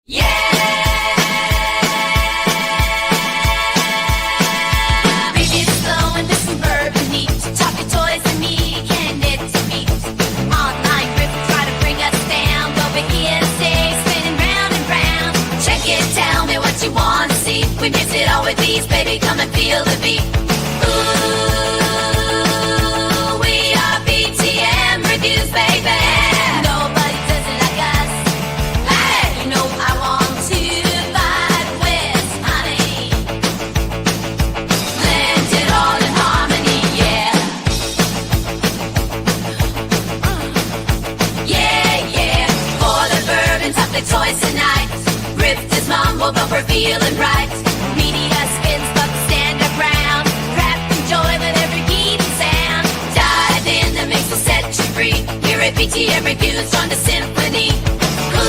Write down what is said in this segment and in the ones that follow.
We mix it all with these, baby, come and feel the beat. Ooh, we are BTM reviews, baby. Nobody does it like us. Hey, you know I want to vibe with honey. Blend it all in harmony, yeah. Yeah, yeah. For the bourbon, top the toys tonight. Rip this mumble, but we're feeling right. Media spins, but we stand our ground. Rap and joy with every beat and sound. Dive in the mix will set you free. Here at BTM Reviews, join the symphony. Ooh,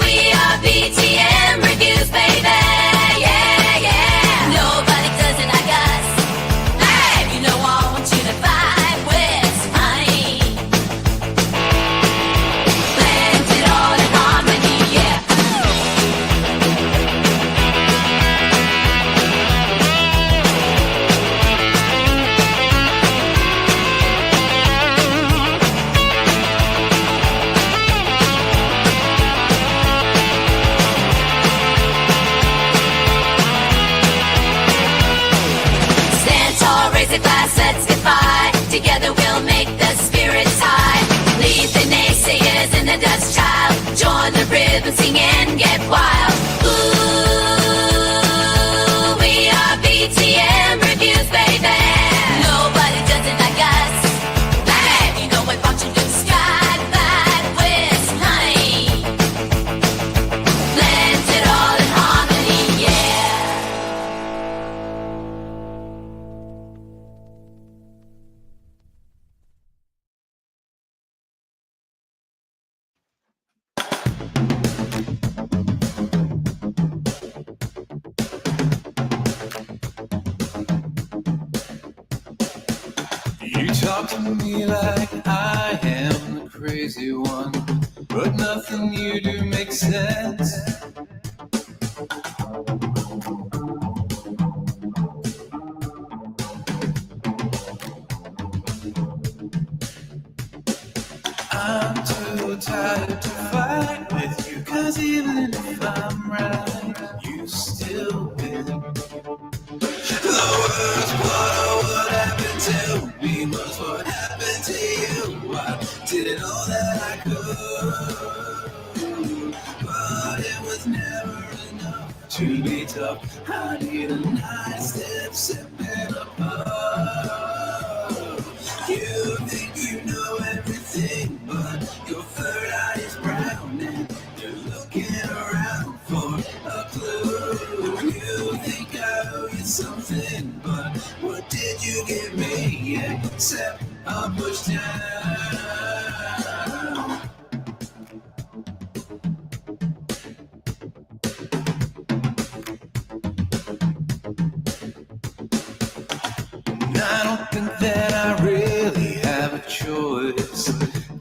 we are BTM Reviews, baby. Yeah, yeah. Nobody does it like us. Hey, you know I want you to vibe with honey. Blend it all in harmony, yeah. Stand tall, raise a glass, let's get by. Together we'll make the spirits high. Leave the naysayers and the dust child. Join the rhythm, sing and get wild. Ooh, we are BTM Reviews, baby. Nobody does it like us. Hey, you know we brought you to the sky. Vibe with honey. Blend it all in harmony, yeah. You talk to me like I am the crazy one, but nothing you do makes sense. I'm too tired to fight with you, 'cause even if I'm right, you still win. The worst part of what happened to me was what happened to you. I did all that I could, but it was never enough to be tough. I need a nice step, sipping apart. You think you know everything, but your third eye is brown and you're looking around for a clue. You think I owe you something, but what did you give me except a push down? I don't think that I really have a choice.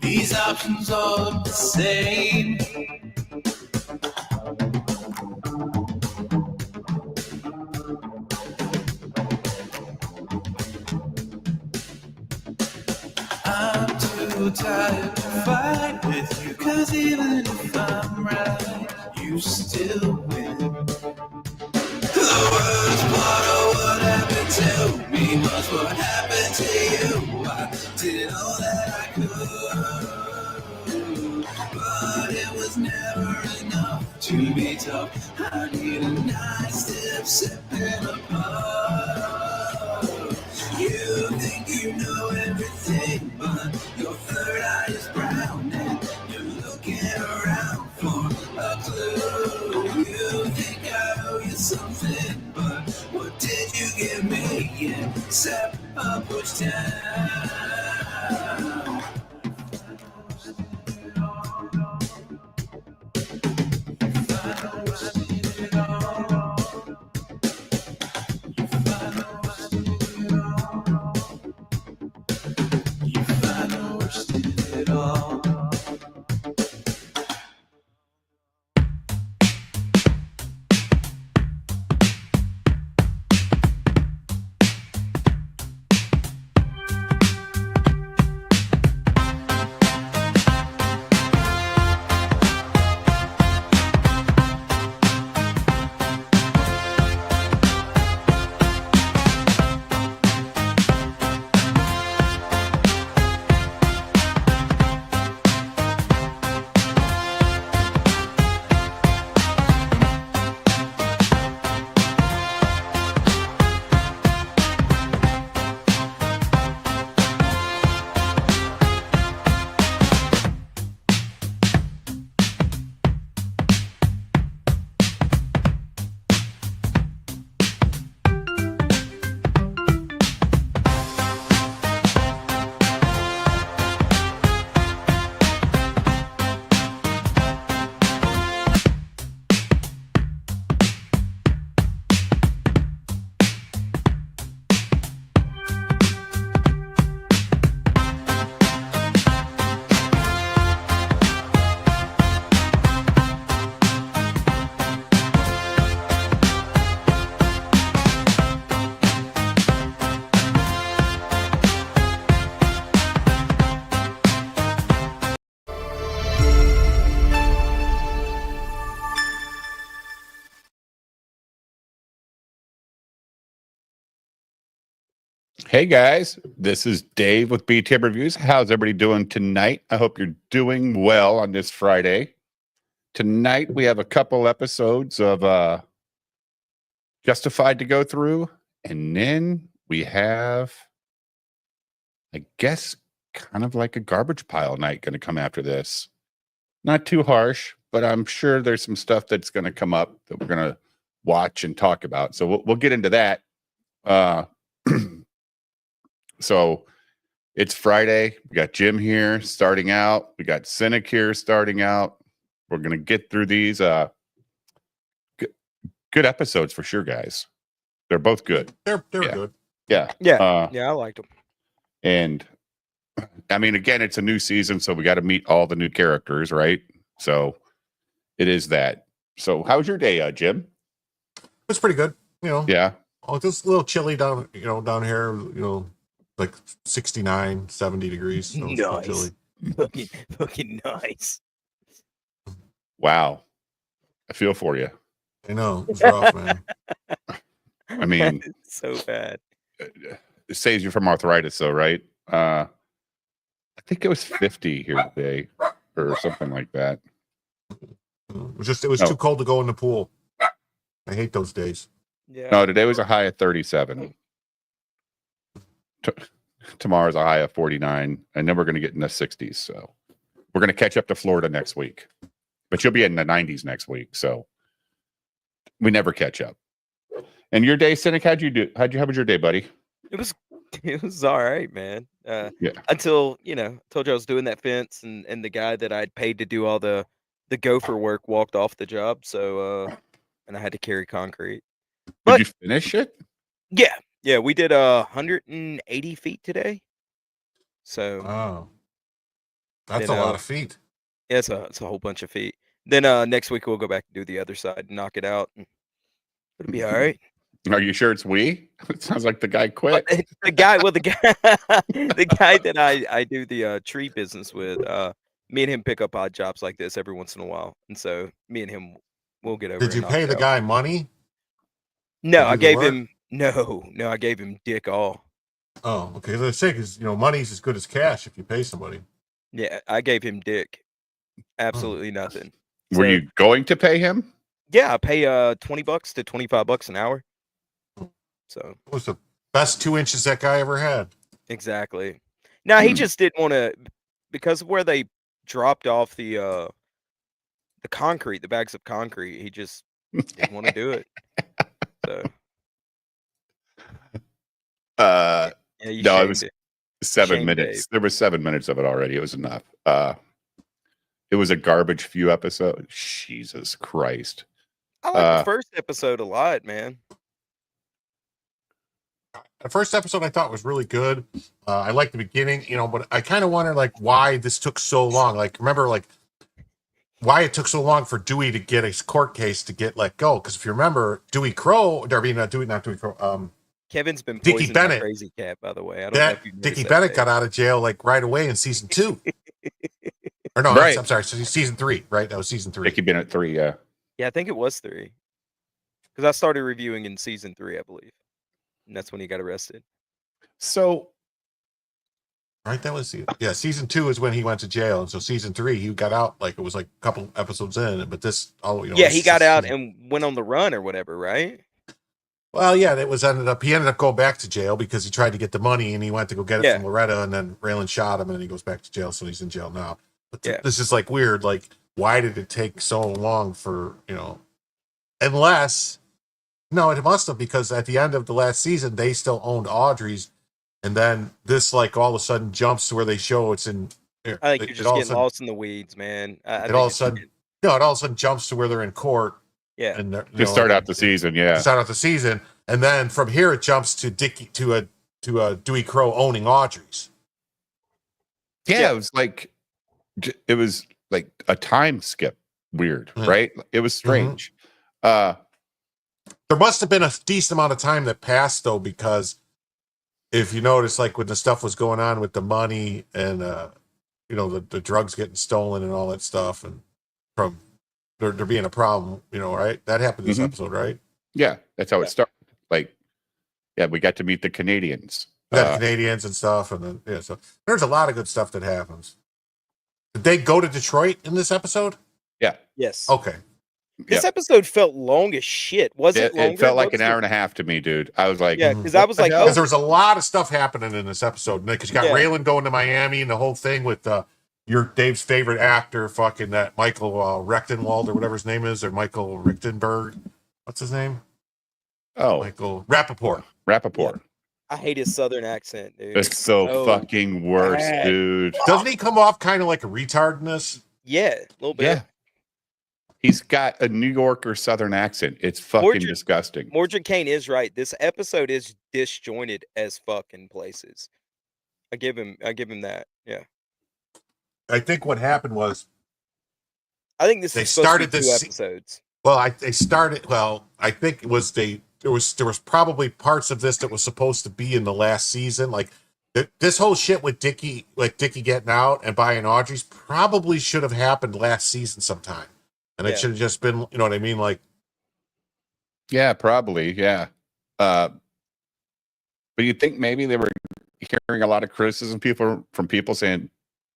These options all look the same. I'm too tired to fight with you, 'cause even if I'm right, you still win. The worst part of what happened to me was what happened to you. I did all that I could, but it was never enough to be tough. I need a nice step, sipping apart. You think you know everything, but your third eye is brown and you're looking around for a clue. You think I owe you something, but what did you give me except a push down? Hey guys, this is Dave with BTM Reviews. How's everybody doing tonight? I hope you're doing well on this Friday. Tonight we have a couple episodes of Justified to go through, and then we have, I guess, kind of like a garbage pile night going to come after this. Not too harsh, but I'm sure there's some stuff that's going to come up that we're going to watch and talk about. So we'll get into that. So it's Friday. We got Jim here starting out. We got Cynic here starting out. We're going to get through these good episodes for sure, guys. They're both good. They're good. Yeah. I liked them. And I mean, again, it's a new season, so we got to meet all the new characters, right? So it is that. So how's your day, Jim? It's pretty good. Yeah. Oh, it's just a little chilly down here, like 69, 70 degrees. So it's Nice. chilly. Fucking nice. Wow. I feel for you. I know. It's rough, man. I mean, It's so bad. it saves you from arthritis, though, right? I think it was 50 here today or something like that. It was too cold to go in the pool. I hate those days. Yeah. No, today was a high of 37. Tomorrow's a high of 49, and then we're going to get in the 60s. So we're going to catch up to Florida next week, but you'll be in the 90s next week. So we never catch up. And your day, Cynic, how was your day, buddy? It was all right, man. Yeah. Until, told you I was doing that fence and the guy that I'd paid to do all the gopher work walked off the job. So, and I had to carry concrete. But Did you finish it? yeah, we did 180 feet today. So Oh, that's Then, a lot of feet. yeah, it's a whole bunch of feet. Then next week we'll go back and do the other side and knock it out. And it'll be all right. Are you sure it's we? It sounds like the guy quit. The guy the guy that I do the tree business with, me and him pick up odd jobs like this every once in a while, and so me and him will get over. Did you and knock pay it the out. guy money? No, to I do the gave work? him no, I gave him dick all. Oh, okay. Let's say because money's as good as cash if you pay somebody. Yeah, I gave him dick. Absolutely nothing. Were So, you going to pay him? Yeah, I pay $20 to $25 an hour. So It was the best 2 inches that guy ever had. exactly. Now he just didn't want to, because of where they dropped off the concrete, the bags of concrete. He just didn't want to do it. So yeah, you No, it shamed was it. 7 Shame minutes. Dave. There was 7 minutes of it already. It was enough. It was a garbage few episode. Jesus Christ. I like the first episode a lot, man. The first episode I thought was really good. I liked the beginning, but I kind of wonder why this took so long. Remember why it took so long for Dewey to get a court case to get let go. Because if you remember, Dewey Crow, not Dewey Crow. Kevin's been Dickie poisoned by Bennett. Crazy Cat, by the way. I don't know if you Dickie Bennett got out of jail right away in season 2. Or no, Right. I'm sorry, so season 3, right? That was season 3. Dickie Bennett 3, yeah. Yeah, I think it was 3. Because I started reviewing in season 3, I believe. And that's when he got arrested. So Right, that was season 2 is when he went to jail, and so season 3 he got out it was a couple episodes in, but this Yeah, he got out and went on the run or whatever, right? Well, yeah, he ended up going back to jail because he tried to get the money and he went to go get it from Loretta, and then Raylan shot him and he goes back to jail, so he's in jail now. But this is weird. Why did it take so long for unless it must have, because at the end of the last season they still owned Audrey's, and then this all of a sudden jumps to where they show it's in. I think you're just getting lost in the weeds, man. It all of a sudden jumps to where they're in court. Yeah, and to start out the season, yeah. To start out the season, and then from here it jumps to Dewey Crow owning Audrey's. Yeah, it was like a time skip. Weird, right? It was strange. There must have been a decent amount of time that passed though, because if you notice, when the stuff was going on with the money and the drugs getting stolen and all that stuff, and from there being a problem, right? That happened this episode, right? Yeah, that's how it started. We got to meet the Canadians. got Canadians and stuff, and then so there's a lot of good stuff that happens. Did they go to Detroit in this episode? Yeah. Yes. Okay. This episode felt long as shit. Was it longer? It felt like an hour and a half to me, dude. I was like, yeah, because I was like, because there was a lot of stuff happening in this episode. Because you got Raylan going to Miami and the whole thing with your Dave's favorite actor, fucking that Michael Rechtenwald or whatever his name is, or Michael Richtenberg. What's his name? Oh, Michael Rappaport. Rappaport. Yeah. I hate his southern accent, dude. It's so fucking worse, bad. dude. Doesn't he come off kind of like a retard in this? Yeah, a little bit. Yeah. He's got a New Yorker southern accent. It's fucking disgusting. Mordred Kane is right. This episode is disjointed as fucking places. I give him that. Yeah. I think what happened was I think this they is supposed started to be this two episodes. Well, I think it was there was probably parts of this that was supposed to be in the last season. Like this whole shit with Dickie getting out and buying Audrey's probably should have happened last season sometime. And it should have just been, you know what I mean? Like, yeah, probably. Yeah. But you think maybe they were hearing a lot of criticism from people saying,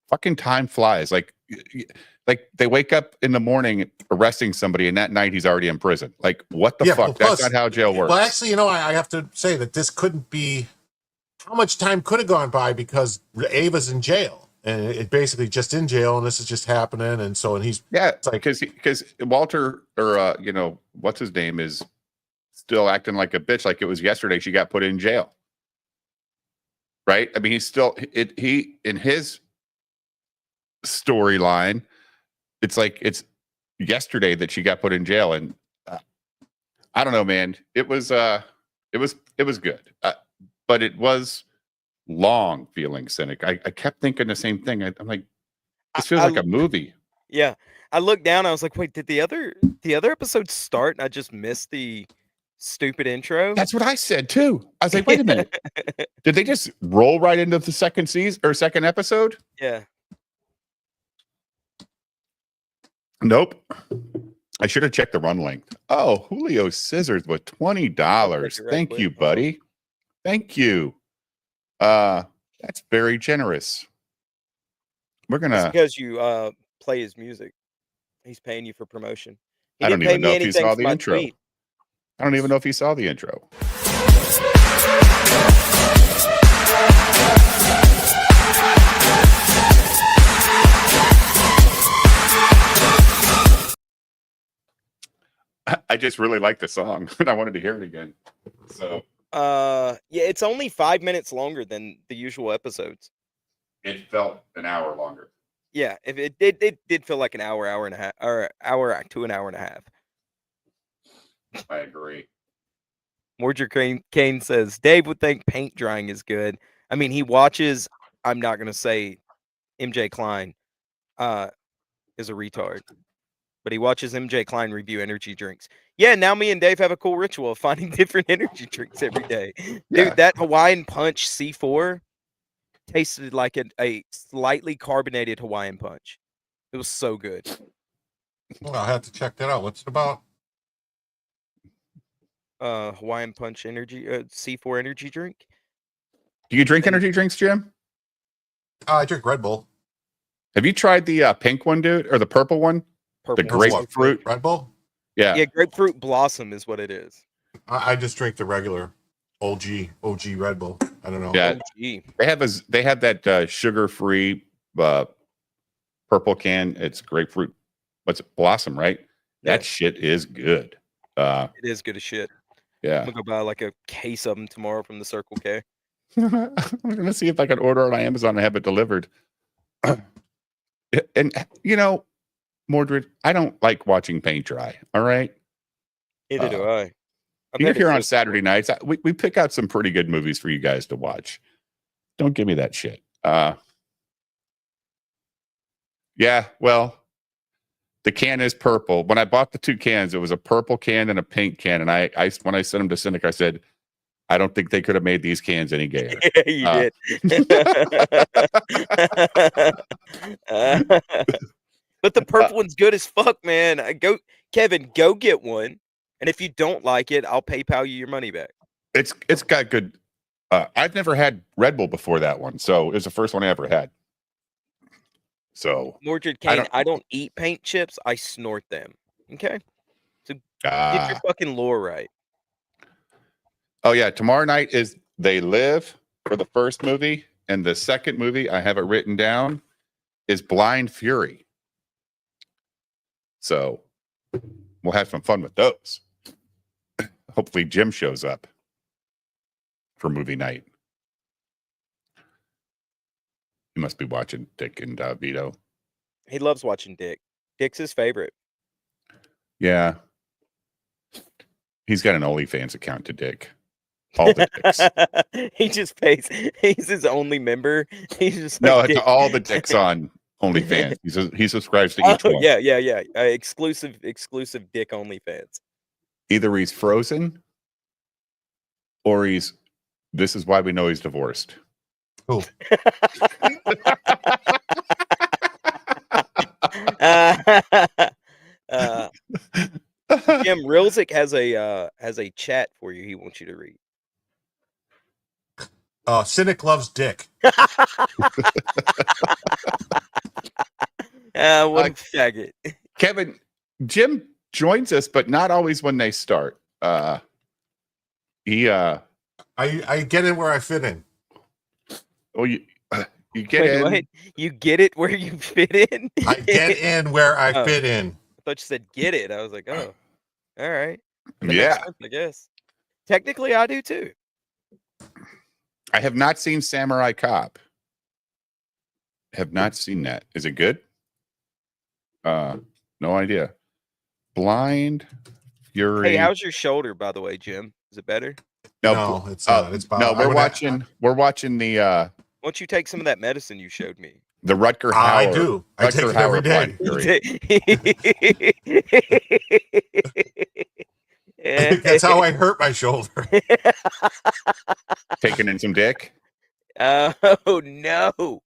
fucking time flies. Like they wake up in the morning arresting somebody and that night he's already in prison. Like, what the fuck? Well, plus, that's not how jail works. Well, actually, I have to say that this couldn't be, how much time could have gone by because Ava's in jail. And it basically just in jail, and this is just happening, and he's like because Walter or what's his name is still acting like a bitch, like it was yesterday she got put in jail, right? I mean, he's still he in his storyline, it's like it's yesterday that she got put in jail, and I don't know, man. It was good, but it was long feeling cynic. I kept thinking the same thing. I'm like, this feels like a movie. Yeah. I looked down, I was like, wait, did the other episode start and I just missed the stupid intro? That's what I said too. I was like, wait a minute. Did they just roll right into the second season or second episode? Yeah. Nope. I should have checked the run length. Oh, Julio Scissors with $20. Thank you, buddy. Thank you. That's very generous. We're gonna. It's because you play his music. He's paying you for promotion. I don't even know if he saw the intro. I don't even know if he saw the intro. I just really like the song and I wanted to hear it again. So yeah, it's only 5 minutes longer than the usual episodes. It felt an hour longer. Yeah, if it did feel like an hour and a half, or hour to an hour and a half. I agree. Mordred Kane says Dave would think paint drying is good. I mean, he watches. I'm not gonna say MJ Klein is a retard, but he watches MJ Klein review energy drinks. Yeah, now me and Dave have a cool ritual of finding different energy drinks every day. Dude, that Hawaiian Punch C4 tasted like a slightly carbonated Hawaiian Punch. It was so good. Well, I have to check that out. What's it about? Hawaiian Punch energy, C4 energy drink. Do you drink energy drinks, Jim? I drink Red Bull. Have you tried the pink one, dude, or the purple one? The grapefruit Red Bull. Yeah, grapefruit blossom is what it is. I just drink the regular OG Red Bull. I don't know. Yeah, OG. They have that sugar-free purple can. It's grapefruit. What's it? Blossom, right? Yeah. That shit is good. It is good as shit. Yeah, I'm gonna go buy like a case of them tomorrow from the Circle K. I'm gonna see if I can order it on Amazon and have it delivered. And Mordred, I don't like watching paint dry. All right. Neither do I. You're here on Saturday nights. We pick out some pretty good movies for you guys to watch. Don't give me that shit. Yeah, well, the can is purple. When I bought the two cans, it was a purple can and a pink can. And I when I sent them to Cynic, I said, I don't think they could have made these cans any gayer. You did. But the purple one's good as fuck, man. Kevin, go get one. And if you don't like it, I'll PayPal you your money back. It's got good. I've never had Red Bull before that one, so it was the first one I ever had. So Mordred Kane, I don't eat paint chips. I snort them. Okay, so get your fucking lore right. Oh yeah, tomorrow night is They Live for the first movie, and the second movie I have it written down is Blind Fury. So we'll have some fun with those. Hopefully Jim shows up for movie night. He must be watching Dick and Vito. He loves watching Dick. Dick's his favorite. Yeah. He's got an OnlyFans account to Dick. All the dicks. He just pays. He's his only member. He's just no, like it's all the dicks on OnlyFans. He subscribes to each one. Yeah. Exclusive Dick OnlyFans. Either he's frozen or he's. This is why we know he's divorced. Oh. Jim Rilzik has a chat for you. He wants you to read. Cynic loves Dick. What a faggot. Kevin, Jim joins us, but not always when they start. I get in where I fit in. Oh, you get in. What? You get it where you fit in? I get in where I fit in. I thought you said get it. I was like, oh, all right. That Yeah. makes sense, I guess. Technically, I do too. I have not seen Samurai Cop. Have not seen that. Is it good? No idea. Blind Fury. Hey, how's your shoulder, by the way, Jim? Is it better? No, it's bad. No, we're watching the Why don't you take some of that medicine you showed me? the Rutger Hauer. I do. I take it every day. I think that's how I hurt my shoulder. Taking in some dick. Oh no.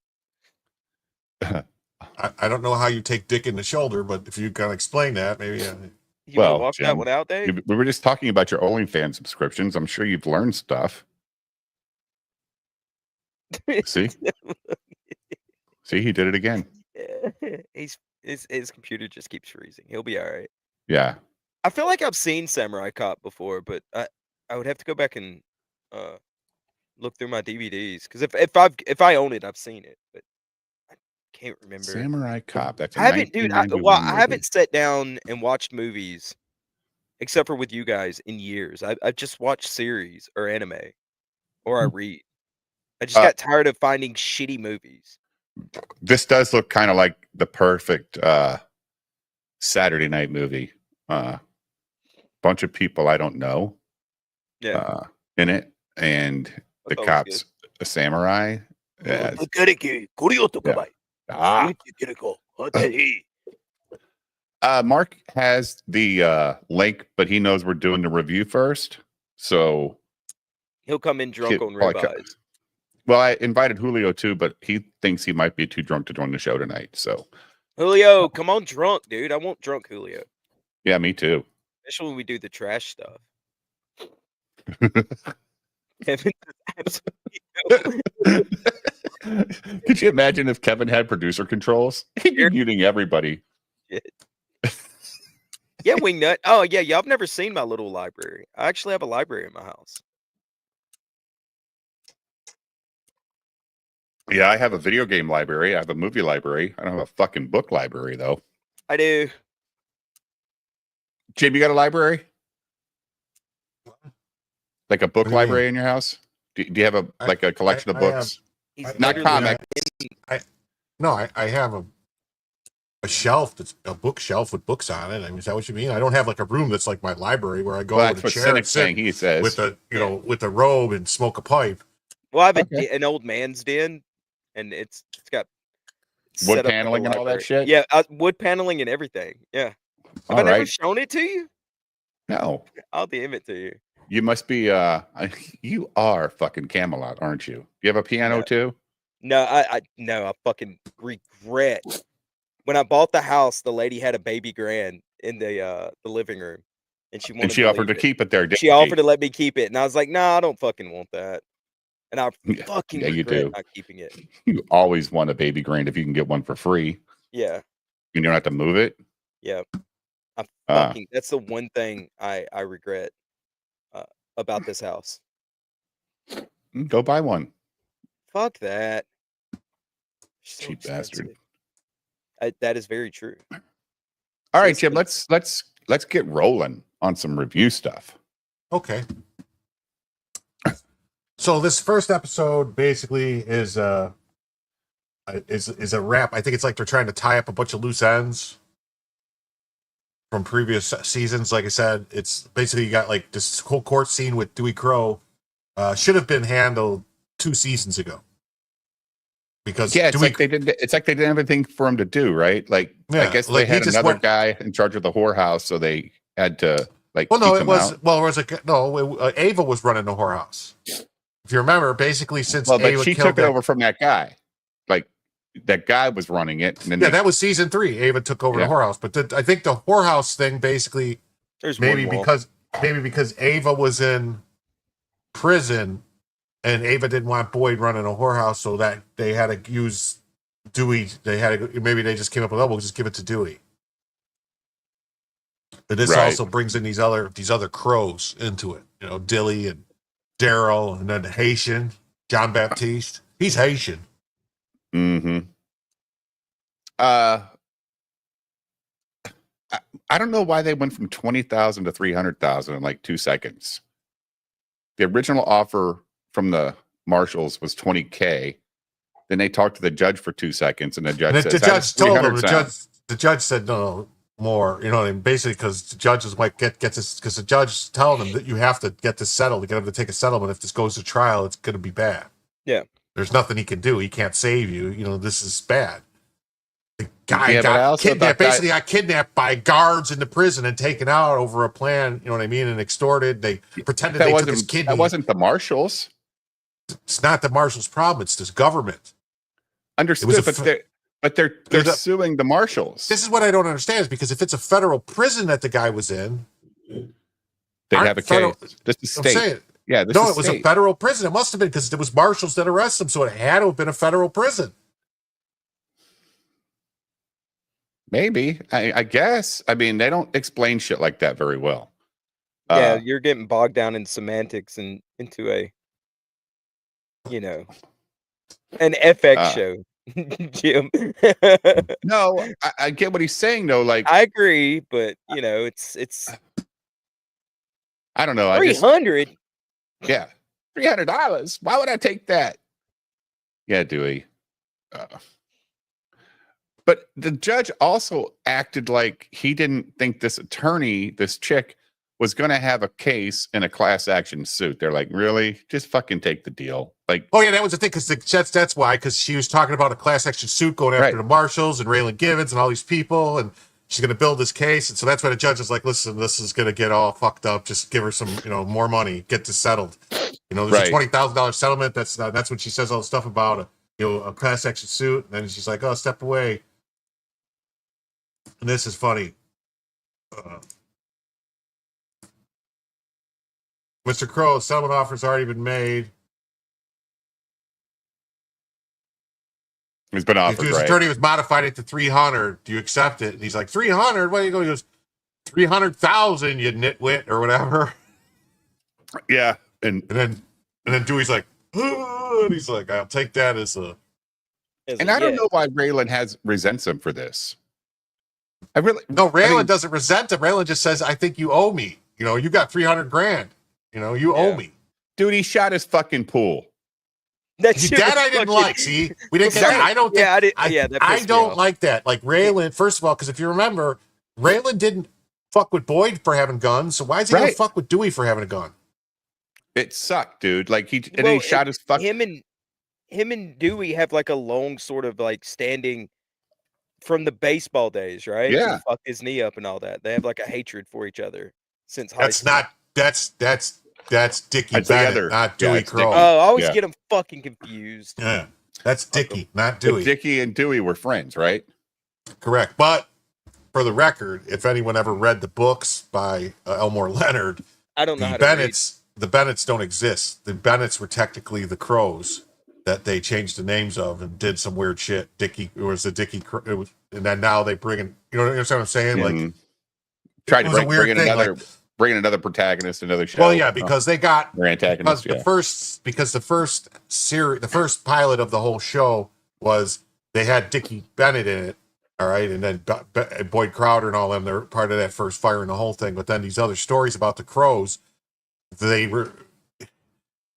I don't know how you take dick in the shoulder, but if you can explain that, maybe. You want to walk that one out, Dave? We were just talking about your OnlyFans subscriptions. I'm sure you've learned stuff. See, he did it again. His computer just keeps freezing. He'll be all right. Yeah. I feel like I've seen Samurai Cop before, but I would have to go back and look through my DVDs because if I own it, I've seen it, but I can't remember. Samurai Cop. That's I haven't sat down and watched movies except for with you guys in years. I've just watched series or anime, or I read. I just got tired of finding shitty movies. This does look kind of like the perfect Saturday night movie. Bunch of people I don't know. Yeah. In it, and the cop's a samurai. Yeah. Mark has the link, but he knows we're doing the review first, so he'll come in drunk on ribeyes. Well, I invited Julio too, but he thinks he might be too drunk to join the show tonight. So Julio, come on drunk, dude. I want drunk Julio. Yeah, me too. Especially when we do the trash stuff. Could you imagine if Kevin had producer controls? He'd be muting everybody. Yeah, Wingnut. Oh, yeah, y'all have never seen my little library. I actually have a library in my house. Yeah, I have a video game library. I have a movie library. I don't have a fucking book library, though. I do. Jim, you got a library? Like a book library in your house? Do you have a collection of books? Not comics. I have a shelf that's a bookshelf with books on it. I mean, is that what you mean? I don't have like a room that's like my library where I go with a chair and sit he says. with a robe and smoke a pipe. Well, I have an old man's den, and it's got wood paneling and all that shit. Yeah, wood paneling and everything. Yeah. Have I never shown it to you? No. I'll DM it to you. You must be you are fucking Camelot, aren't you? You have a piano too? No, I fucking regret. When I bought the house, the lady had a baby grand in the living room, and she offered to keep it there. She offered to let me keep it, and I was like, "Nah, I don't fucking want that." and I Yeah, fucking you regret do. not keeping it. You always want a baby grand if you can get one for free. Yeah, You don't have to move it. yeah. I Uh, that's the one thing I regret uh, about this house. Go buy one, Fuck that. So cheap bastard. expensive. That is very true. All right, This Jim. was- Let's get rolling on some review stuff. Okay. So this first episode basically is a wrap. I think it's like they're trying to tie up a bunch of loose ends from previous seasons. Like I said, it's basically you got like this whole court scene with Dewey Crow should have been handled 2 seasons ago. Because Yeah, it's like they didn't have anything for him to do, right? Like Yeah, I guess like, they he had just another went- guy in charge of the whorehouse, so they had to like. Well, no, keep it him was out. well, it was like no, Ava was running the whorehouse. If you remember, basically since Well, but Ava she killed took it that, over from that guy. Like that guy was running it, and then yeah, that was season 3. Ava took over Yeah. the whorehouse, but I think the whorehouse thing basically There's maybe one more. because Ava was in prison and Ava didn't want Boyd running a whorehouse, so that they had to use Dewey. Maybe they just came up with, we'll just give it to Dewey. But this Right. also brings in these other crows into it. You know, Dilly and Daryl, and then the Haitian John Baptiste. He's Haitian. Mm-hmm. I don't know why they went from 20,000 to 300,000 in like 2 seconds. The original offer from the marshals was 20K. Then they talked to the judge for 2 seconds, and the judge And says, the "How judge does told him. 300 sound?" The judge said no more. You know what I mean? Basically, because the judges might get this, because the judge telling them that you have to get this settled. You got to take a settlement. If this goes to trial, it's going to be bad. Yeah. There's nothing he can do. He can't save you. You know, this is bad. The guy Yeah, but I got also kidnapped. thought Basically, got kidnapped by guards in the prison and taken out over a plan. You know what I mean? And extorted. They pretended That they took his wasn't kidney. that wasn't the marshals. It's not the marshal's problem. It's this government. Understood, but they're there's a- suing the marshals. This is what I don't understand. Is because if it's a federal prison that the guy was in, They'd aren't have a federal- case. This is I'm state. saying, Yeah, this no, is it was state. a federal prison. It must have been because it was marshals that arrested him, so it had to have been a federal prison. Maybe. I guess. I mean, they don't explain shit like that very well. Yeah, you're getting bogged down in semantics and into a, an FX show, Jim. No, I get what he's saying though. Like I agree, but it's I don't know. 300. Yeah, $300. Why would I take that? Yeah, Dewey. But the judge also acted like he didn't think this attorney, this chick, was going to have a case in a class action suit. They're like, really? Just fucking take the deal. Like, Oh yeah, that was the thing. Because that's why. Because she was talking about a class action suit going after Right. the marshals and Raylan Givens and all these people, and she's going to build this case. And so that's why the judge is like, listen, this is going to get all fucked up. Just give her some, more money. Get this settled. There's Right. a $20,000 settlement. That's when she says all the stuff about a class action suit. And then she's like, oh, step away. And this is funny. Mr. Crow, settlement offer's already been made. it's been offered, His right? attorney was modified it to 300. Do you accept it? And he's like, 300? Where do you go? He goes, 300,000, you nitwit, or whatever. Yeah. And And then Dewey's like, "Ah," and he's like, I'll take that as a. I don't know why Raylan resents him for this. I really No, Raylan mean- doesn't resent him. Raylan just says, I think you owe me. You got 300 grand. You owe me. Dude, he shot his fucking pool. That shit That was I didn't fucking- like. See, we didn't get that. I don't think. Yeah, I did. Yeah, that I pissed me don't off. like that. Like Raylan, first of all, because if you remember, Raylan didn't fuck with Boyd for having guns. So why is he gonna Right. fuck with Dewey for having a gun? It sucked, dude. Like then he Well, shot his fuck. Him and Dewey have like a long sort of like standing from the baseball days, right? Yeah. He fucked his knee up and all that. They have like a hatred for each other since high That's school. not. That's Dickie That's the Bennett, other- not yeah, Dewey it's Crow. Oh, I always Yeah. get them fucking confused. Yeah, that's Dickie, not But Dewey. Dickie and Dewey were friends, right? Correct. But for the record, if anyone ever read the books by Elmore Leonard, I don't know the how to read. the Bennetts don't exist. The Bennetts were technically the Crows that they changed the names of and did some weird shit. It was the Dickie, and then now they bring in, you know what I'm saying? Like, tried to bring in another protagonist, another show. Well, yeah, because they got their antagonist. The first series, the first pilot of the whole show was they had Dickie Bennett in it. All right, and then Boyd Crowder and all them, they're part of that first fire and the whole thing. But then these other stories about the Crows, they were,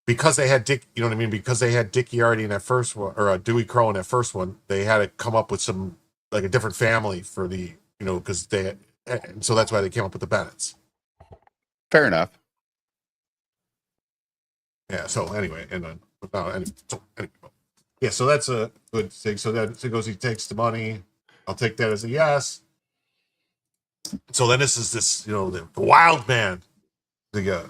because they had Dick, you know what I mean? Because they had Dickie already in that first one, or Dewey Crow in that first one, they had to come up with some, like a different family for the, you know, because they, and so that's why they came up with the Bennetts. Fair enough. Yeah, so anyway, and then, yeah, so that's a good thing. So then he goes, he takes the money. I'll take that as a yes. So then this is, you know, the wild man, the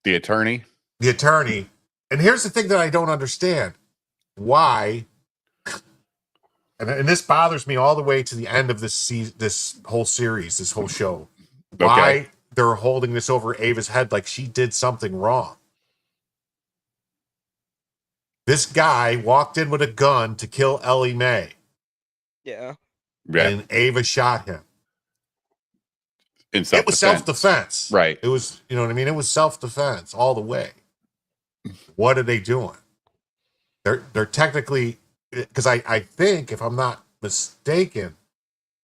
attorney. The attorney. And here's the thing that I don't understand. Why, and this bothers me all the way to the end of this whole series, this whole show. Why they're holding this over Ava's head like she did something wrong. This guy walked in with a gun to kill Ellie Mae. Yeah. And Ava shot him. It was self-defense. Right. It was, you know what I mean? It was self-defense all the way. What are they doing? They're technically, because I think, if I'm not mistaken,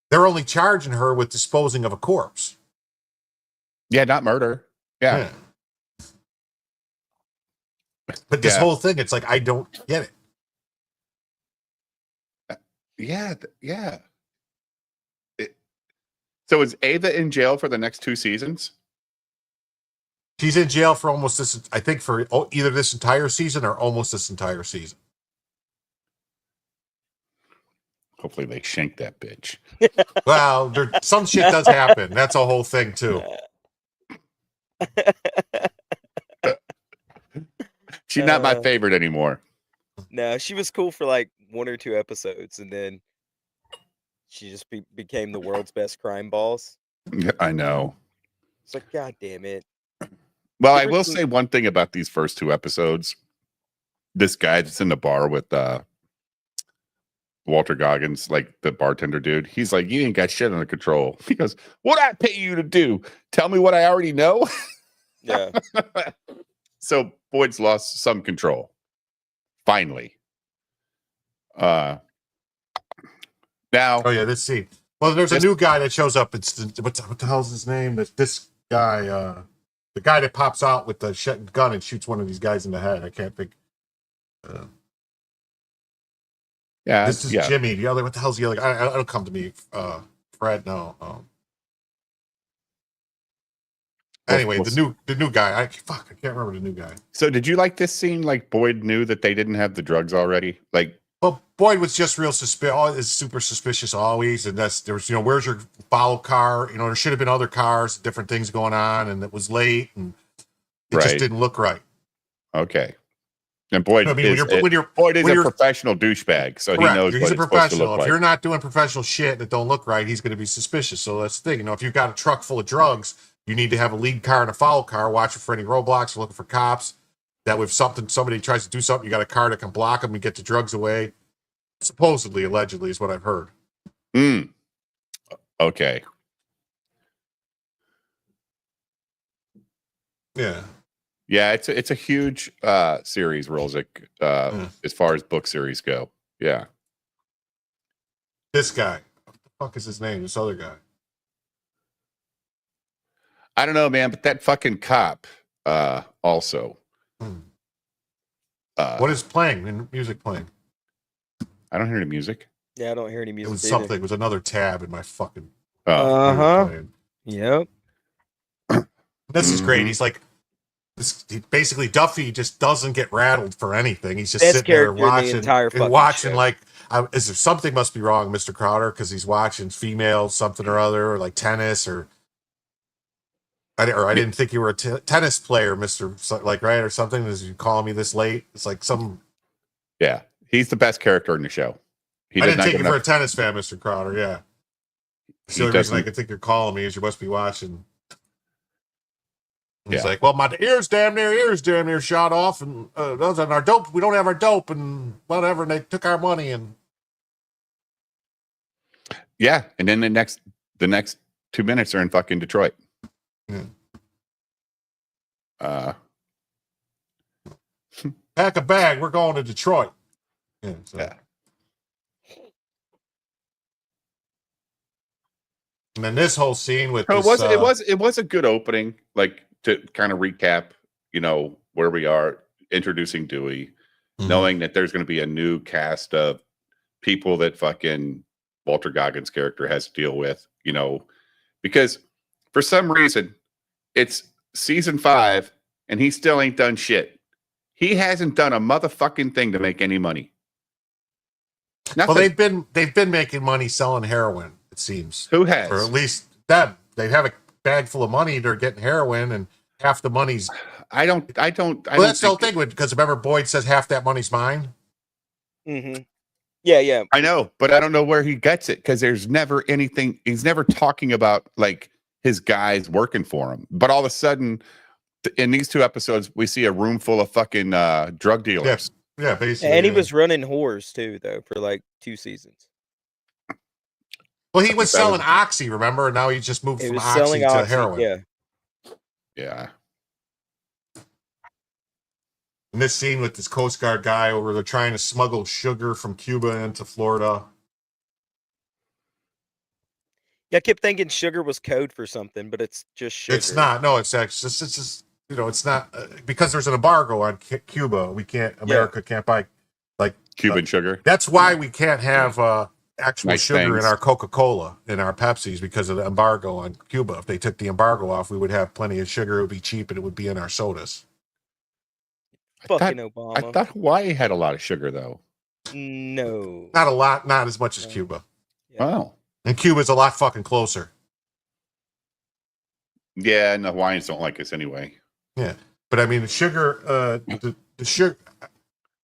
they're only charging her with disposing of a corpse. Yeah, not murder. Yeah. But this whole thing, it's like, I don't get it. Yeah. So is Ava in jail for the next 2 seasons? She's in jail for almost this, I think, for either this entire season or almost this entire season. Hopefully they shank that bitch. Well, some shit does happen. That's a whole thing, too. She's not my favorite anymore. No, she was cool for like 1 or 2 episodes, and then she just became the world's best crime boss. I know. It's like, God damn it. Well, I will say one thing about these first 2 episodes. This guy that's in the bar with Walter Goggins, like the bartender dude, he's like, you ain't got shit under control. He goes, what'd I pay you to do? Tell me what I already know? Yeah. So Boyd's lost some control. Finally. Now. Oh yeah, this scene. Well, there's a new guy that shows up. It's what the hell's his name? This guy, the guy that pops out with the gun and shoots one of these guys in the head. I can't think. This is Jimmy. The other, what the hell's the other guy? I don't come to me. Fred, no. Anyway, the new guy. I can't remember the new guy. So did you like this scene? Like Boyd knew that they didn't have the drugs already? Like, well, Boyd was just real suspicious. Is super suspicious always, and there was, you know, where's your follow car? You know, there should have been other cars, different things going on, and it was late, and it just didn't look right. Okay. And Boyd is a professional douchebag, so he knows he's what a it's professional. supposed to look like. If you're not doing professional shit and it don't look right, he's going to be suspicious. So that's the thing. You know, if you've got a truck full of drugs, you need to have a lead car and a follow car, watching for any roadblocks, looking for cops. That if somebody tries to do something, you got a car that can block them and get the drugs away. Supposedly, allegedly, is what I've heard. Okay. Yeah. Yeah, it's a huge series, Rolzik, as far as book series go. Yeah. This guy. What the fuck is his name? This other guy. I don't know, man, but that fucking cop also. What is playing? In music playing? I don't hear any music. Yeah, I don't hear any music. It was something. It was another tab in my fucking. Yep. This is great. He's like, basically Duffy just doesn't get rattled for anything. He's just sitting there watching like, is there something must be wrong, Mr. Crowder, because he's watching female something or other, or like tennis, or I didn't think you were a tennis player, Mr. Like, right, or something. Is you calling me this late? It's like some. Yeah, he's the best character in the show. I didn't take you for a tennis fan, Mr. Crowder. Yeah. The only reason I could think you're calling me is you must be watching. He's like, well, my ears damn near shot off, and those are our dope. We don't have our dope, and whatever. And they took our money, and yeah. And then the next 2 minutes are in fucking Detroit. Pack a bag. We're going to Detroit. Yeah. So. Yeah. And then this whole scene with it was a good opening, like to kind of recap, where we are, introducing Dewey, knowing that there's going to be a new cast of people that fucking Walter Goggins' character has to deal with, because for some reason it's season 5 and he still ain't done shit. He hasn't done a motherfucking thing to make any money. Nothing. Well, they've been making money selling heroin. It seems. Who has? Or at least that they have a bag full of money. They're getting heroin, and half the money's. I don't. That's the whole thing. Because remember, Boyd says half that money's mine. Mm-hmm. Yeah. I know, but I don't know where he gets it because there's never anything. He's never talking about like his guys working for him. But all of a sudden, in these 2 episodes, we see a room full of fucking drug dealers. Yeah, basically. And he was running whores too, though, for like 2 seasons. Well, he was selling Oxy, remember? And now he just moved from Oxy to heroin. Yeah. And this scene with this Coast Guard guy where they're trying to smuggle sugar from Cuba into Florida. Yeah, I kept thinking sugar was code for something, but it's just sugar. It's not. No, it's actually just it's not because there's an embargo on Cuba. America can't buy like Cuban sugar. That's why we can't have actual nice sugar things in our Coca-Cola, in our Pepsis, because of the embargo on Cuba. If they took the embargo off, we would have plenty of sugar. It would be cheap, and it would be in our sodas. Fucking Obama. I thought Hawaii had a lot of sugar, though. No. Not a lot, not as much as Cuba. Yeah. Wow. And Cuba's a lot fucking closer. Yeah, and the Hawaiians don't like us anyway. Yeah. But I mean, the sugar, the sugar,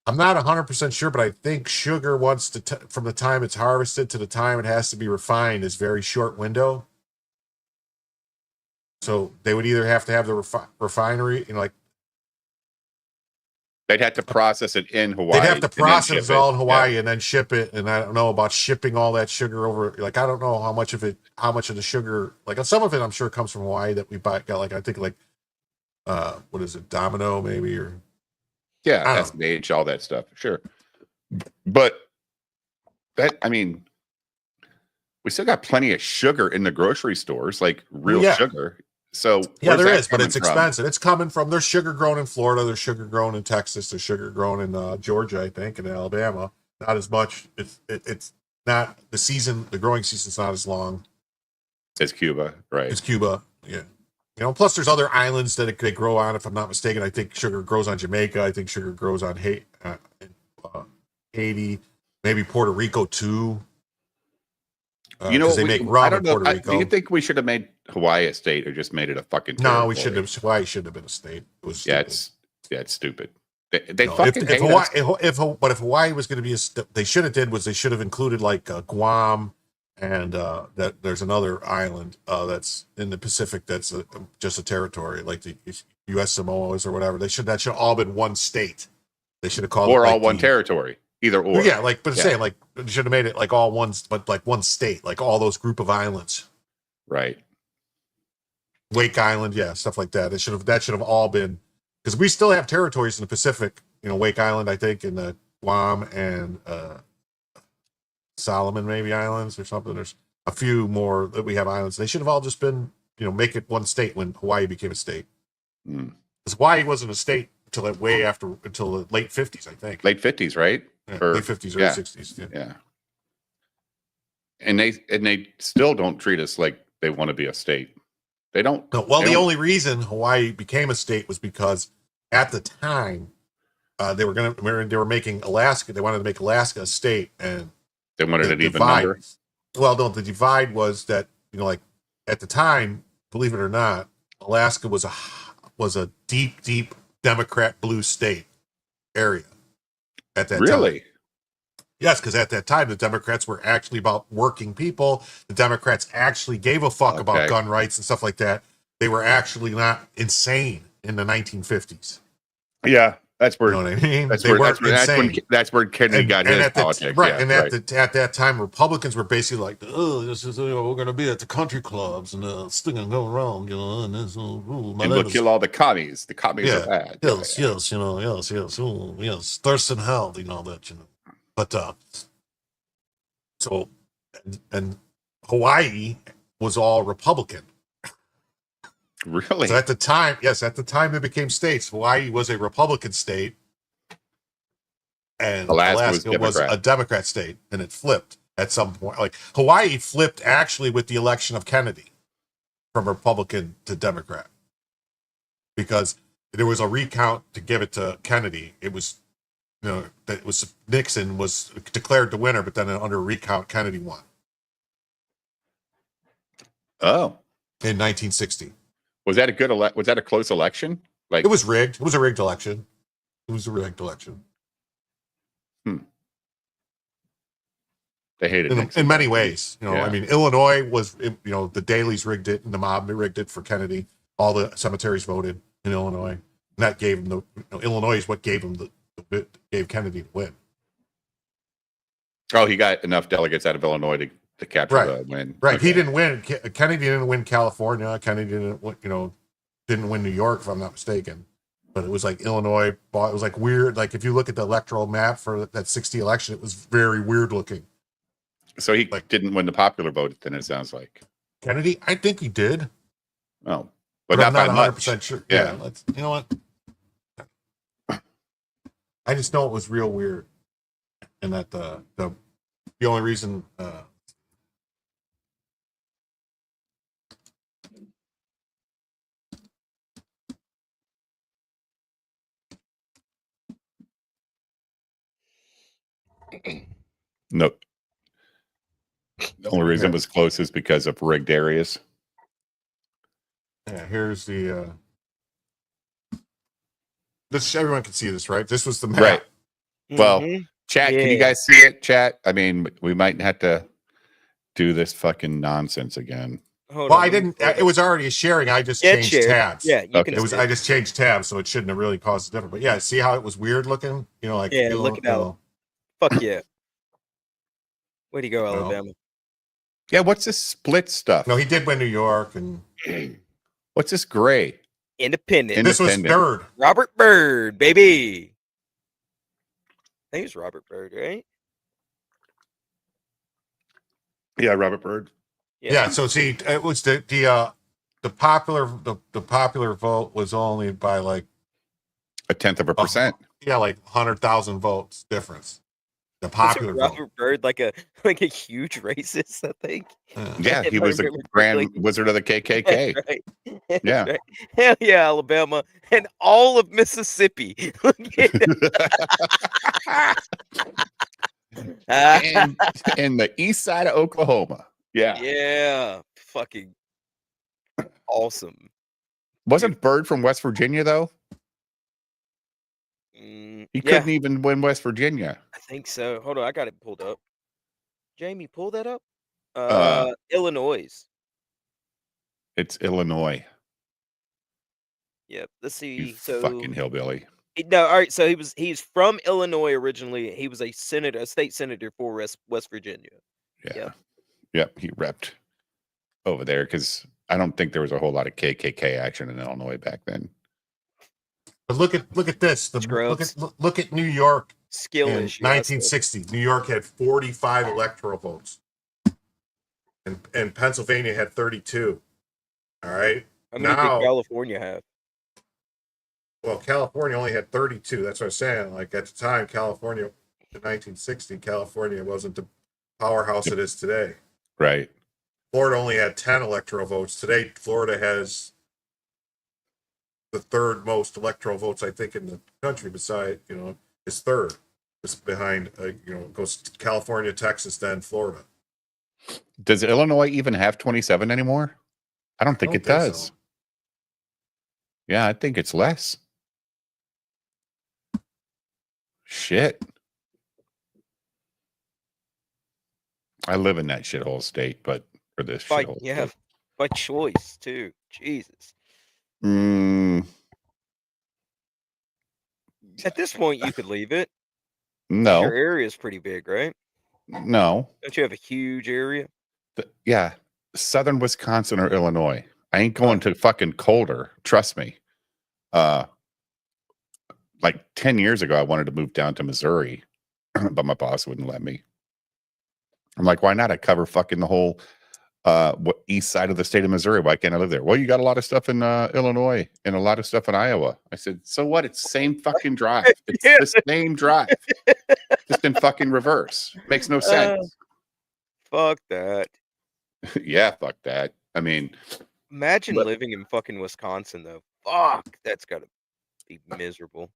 I'm not 100% sure, but I think sugar wants to, from the time it's harvested to the time it has to be refined is very short window. So they would either have to have the refinery, they'd have to process it in Hawaii. They'd have to process it all in Hawaii and then ship it. And I don't know about shipping all that sugar over. I don't know how much of the sugar, some of it I'm sure comes from Hawaii that we buy. Got I think what is it, Domino maybe, or SMH, all that stuff. Sure. But we still got plenty of sugar in the grocery stores, like real sugar. So there is, but it's expensive. It's coming from, there's sugar grown in Florida, there's sugar grown in Texas, there's sugar grown in Georgia, I think, and Alabama. Not as much. It's not the growing season's not as long as Cuba, right? It's Cuba, yeah. Plus there's other islands that they grow on, if I'm not mistaken. I think sugar grows on Jamaica. I think sugar grows on Haiti, maybe Puerto Rico too. They make rum in Puerto Rico. Do you think we should have made Hawaii a state or just made it a fucking territory? No, we shouldn't have. Hawaii shouldn't have been a state. It was stupid. It's stupid. They fucking hate us. But if Hawaii was going to be they should have included Guam, and that there's another island that's in the Pacific that's just a territory, like the U.S. Samoas or whatever. That should have all been one state. They should have called it all one territory. Either or. Yeah, saying you should have made it all one, but one state, like all those group of islands. Right. Wake Island, stuff like that. That should have all been, because we still have territories in the Pacific. Wake Island, I think, in Guam and Solomon maybe Islands or something. There's a few more that we have islands. They should have all just been, make it one state when Hawaii became a state. Because Hawaii wasn't a state until the late 50s, I think. Late 50s, right? Yeah, late 50s, early 60s. Yeah. And they still don't treat us like they want to be a state. They don't. No, well, the only reason Hawaii became a state was because at the time they were making Alaska. They wanted to make Alaska a state, and they wanted an even number. Well, no, the divide was that at the time, believe it or not, Alaska was a deep Democrat blue state area at that time. Really? Yes, because at that time, the Democrats were actually about working people. The Democrats actually gave a fuck about gun rights and stuff like that. they were actually not insane in the 1950s. Yeah, that's where. You know what I mean? That's They where. weren't insane. That's where Kennedy got his at politics. right, Yeah, and right. at that time, Republicans were basically like, "Oh, this is we're going to be at the country clubs and still going to go around, and this And we'll kill all the commies. The commies are bad. Yes, yes, yes, Thurston Howell, that, But so and Hawaii was all Republican. Really? So at the time they became states, Hawaii was a Republican state, and Alaska was a Democrat state, and it flipped at some point. Like Hawaii flipped actually with the election of Kennedy from Republican to Democrat, because there was a recount to give it to Kennedy. It was, that was Nixon was declared the winner, but then under recount, Kennedy won. Oh, in 1960. Was that a good was that a close election? Like it was rigged. It was a rigged election. They hated it in many ways. I mean, Illinois was, the dailies rigged it, and the mob rigged it for Kennedy. All the cemeteries voted in Illinois, and that gave them Illinois is what gave them gave Kennedy the win. Oh, he got enough delegates out of Illinois to capture the win. Right. Okay. He didn't win. Kennedy didn't win California. Kennedy didn't win New York, if I'm not mistaken. But it was like Illinois. It was like weird. Like if you look at the electoral map for that 60 election, it was very weird looking. So he didn't win the popular vote, then it sounds like. Kennedy, I think he did. Oh, but not I'm not by 100% much. sure. Yeah. You know what? I just know it was real weird, and that the only reason. No. The only reason it was close is because of rigged areas. Yeah, here's the. This everyone can see this, right? This was the map. Right. Well, chat, can you guys see it? Chat. I mean, we might have to do this fucking nonsense again. I didn't. It was already sharing. I just changed tabs. Yeah, you can. It was. I just changed tabs, so it shouldn't have really caused a difference. But yeah, see how it was weird looking? Look at that. Fuck yeah. Way to go, Alabama. Yeah, what's this split stuff? No, he did win New York, and what's this gray? Independent. This was third. Robert Byrd, baby. I think it's Robert Byrd, right? Yeah, Robert Byrd. Yeah. So see, it was the popular vote was only by like 0.1%. Yeah, like 100,000 votes difference. The popular vote. Robert Byrd, like a huge racist, I think. Yeah, he was the grand wizard of the KKK. Right. Yeah. Right. Hell yeah, Alabama and all of Mississippi. and the east side of Oklahoma. Yeah. Yeah. Fucking awesome. Wasn't Byrd from West Virginia though? He couldn't even win West Virginia. I think so. Hold on, I got it pulled up. Jamie, pull that up. Illinois. It's Illinois. Yep. Let's see. You fucking hillbilly. No, all right. So he's from Illinois originally. He was a state senator for West Virginia. Yeah. Yep. He repped over there because I don't think there was a whole lot of KKK action in Illinois back then. But look at this. Look at New York. Skill in issue. 1960. New York had 45 electoral votes, and Pennsylvania had 32. All right. How many did California have? Well, California only had 32. That's what I'm saying. Like at the time, California in 1960, California wasn't the powerhouse it is today. Right. Florida only had 10 electoral votes. Today, Florida has the third most electoral votes, I think, in the country. Besides, it's third. It's behind, goes California, Texas, then Florida. Does Illinois even have 27 anymore? I don't think it does. So. Yeah, I think it's less. Shit. I live in that shithole state, but for this shithole. Yeah, by choice too. Jesus. Mm, At this point, you could leave it. Your no, area is pretty big, right? no. Don't you have a huge area? Yeah, Southern Wisconsin or Illinois. I ain't going to fucking colder. Trust me. Like 10 years ago, I wanted to move down to Missouri, but my boss wouldn't let me. I'm like, why not? I cover fucking the whole east side of the state of Missouri. Why can't I live there? Well, you got a lot of stuff in Illinois and a lot of stuff in Iowa. I said, so what? It's the same fucking drive. It's the same drive, just in fucking reverse. Makes no sense. Fuck that. Yeah, fuck that. I mean, imagine living in fucking Wisconsin, though. Fuck, that's gotta be miserable.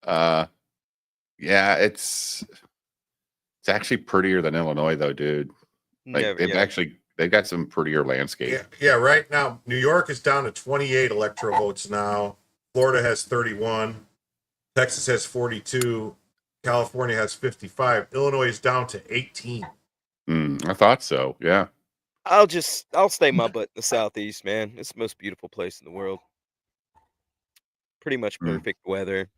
Yeah, it's actually prettier than Illinois, though, dude. Like they've got some prettier landscape. Yeah. Right now, New York is down to 28 electoral votes now. Florida has 31. Texas has 42. California has 55. Illinois is down to 18. I thought so. Yeah. I'll stay my butt in the Southeast, man. It's the most beautiful place in the world. Pretty much perfect weather.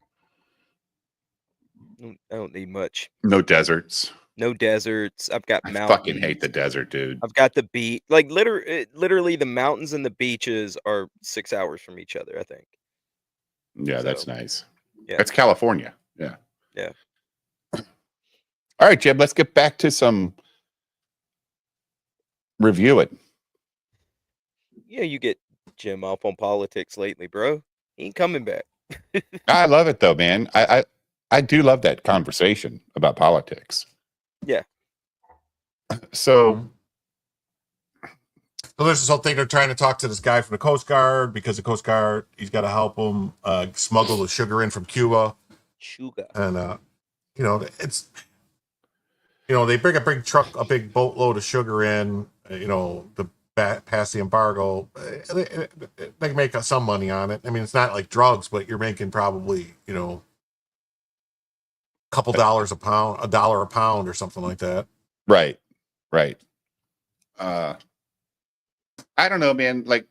I don't need much. No deserts. No deserts. I've got I mountains. fucking hate the desert, dude. I've got the beach. Like literally, the mountains and the beaches are 6 hours from each other, I think. Yeah, that's nice. Yeah. That's California. Yeah. Yeah. All right, Jeb, let's get back to some reviewing. Yeah, you get Jim off on politics lately, bro. He ain't coming back. I love it though, man. I do love that conversation about politics. Yeah. So there's this whole thing. They're trying to talk to this guy from the Coast Guard because the Coast Guard, he's got to help them smuggle the sugar in from Cuba. Sugar. And, they bring a big truck, a big boatload of sugar in, past the embargo. They make some money on it. I mean, it's not like drugs, but you're making probably, a couple dollars a pound, $1 a pound or something like that. Right. I don't know, man. Like,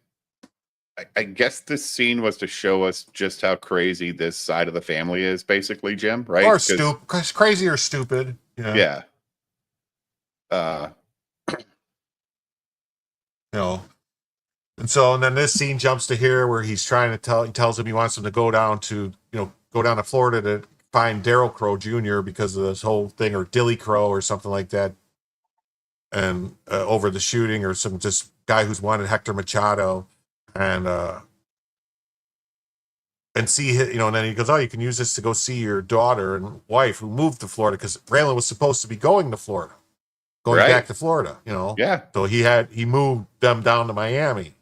I guess this scene was to show us just how crazy this side of the family is, basically, Jim, right? Or crazy or stupid. Yeah. And then this scene jumps to here where he's trying to he tells him he wants him to go down to Florida to find Daryl Crow Jr. because of this whole thing, or Dilly Crow or something like that. And over the shooting, or some just guy who's wanted, Hector Machado, and see, and then he goes, oh, you can use this to go see your daughter and wife who moved to Florida, because Raylan was supposed to be going to Florida, back to Florida, Yeah. So he moved them down to Miami,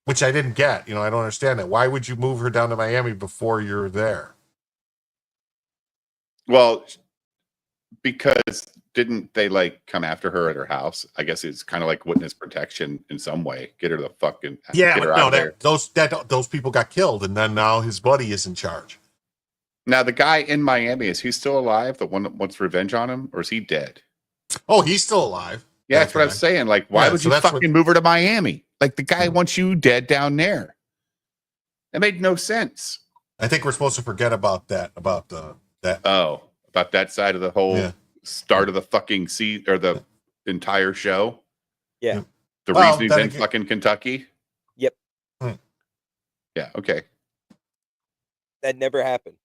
which I didn't get. I don't understand that. Why would you move her down to Miami before you're there? Well, because didn't they come after her at her house? I guess it's kind of like witness protection in some way. Get her the fucking get her out of there. Those people got killed, and then now his buddy is in charge. Now the guy in Miami, is he still alive? The one that wants revenge on him, or is he dead? Oh, he's still alive. Yeah, that's what I was saying. Like, why would you fucking move her to Miami? Like, the guy wants you dead down there. That made no sense. I think we're supposed to forget about that. About that side of the whole start of the fucking or the entire show. Yeah. The reason he's in fucking Kentucky. Yep. Yeah. Okay. That never happened.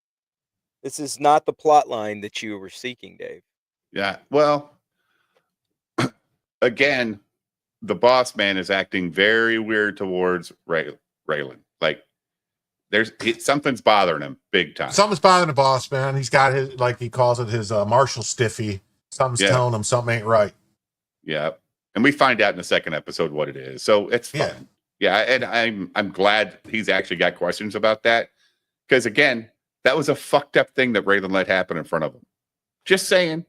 This is not the plot line that you were seeking, Dave. Yeah. Well, again, the boss man is acting very weird towards Raylan. Like, something's bothering him big time. Something's bothering the boss man. He's got his, like he calls it, his Marshall stiffy. Something's telling him something ain't right. Yeah. And we find out in the second episode what it is. So it's fun. Yeah. And I'm glad he's actually got questions about that. Because again, that was a fucked up thing that Raylan let happen in front of him. Just saying,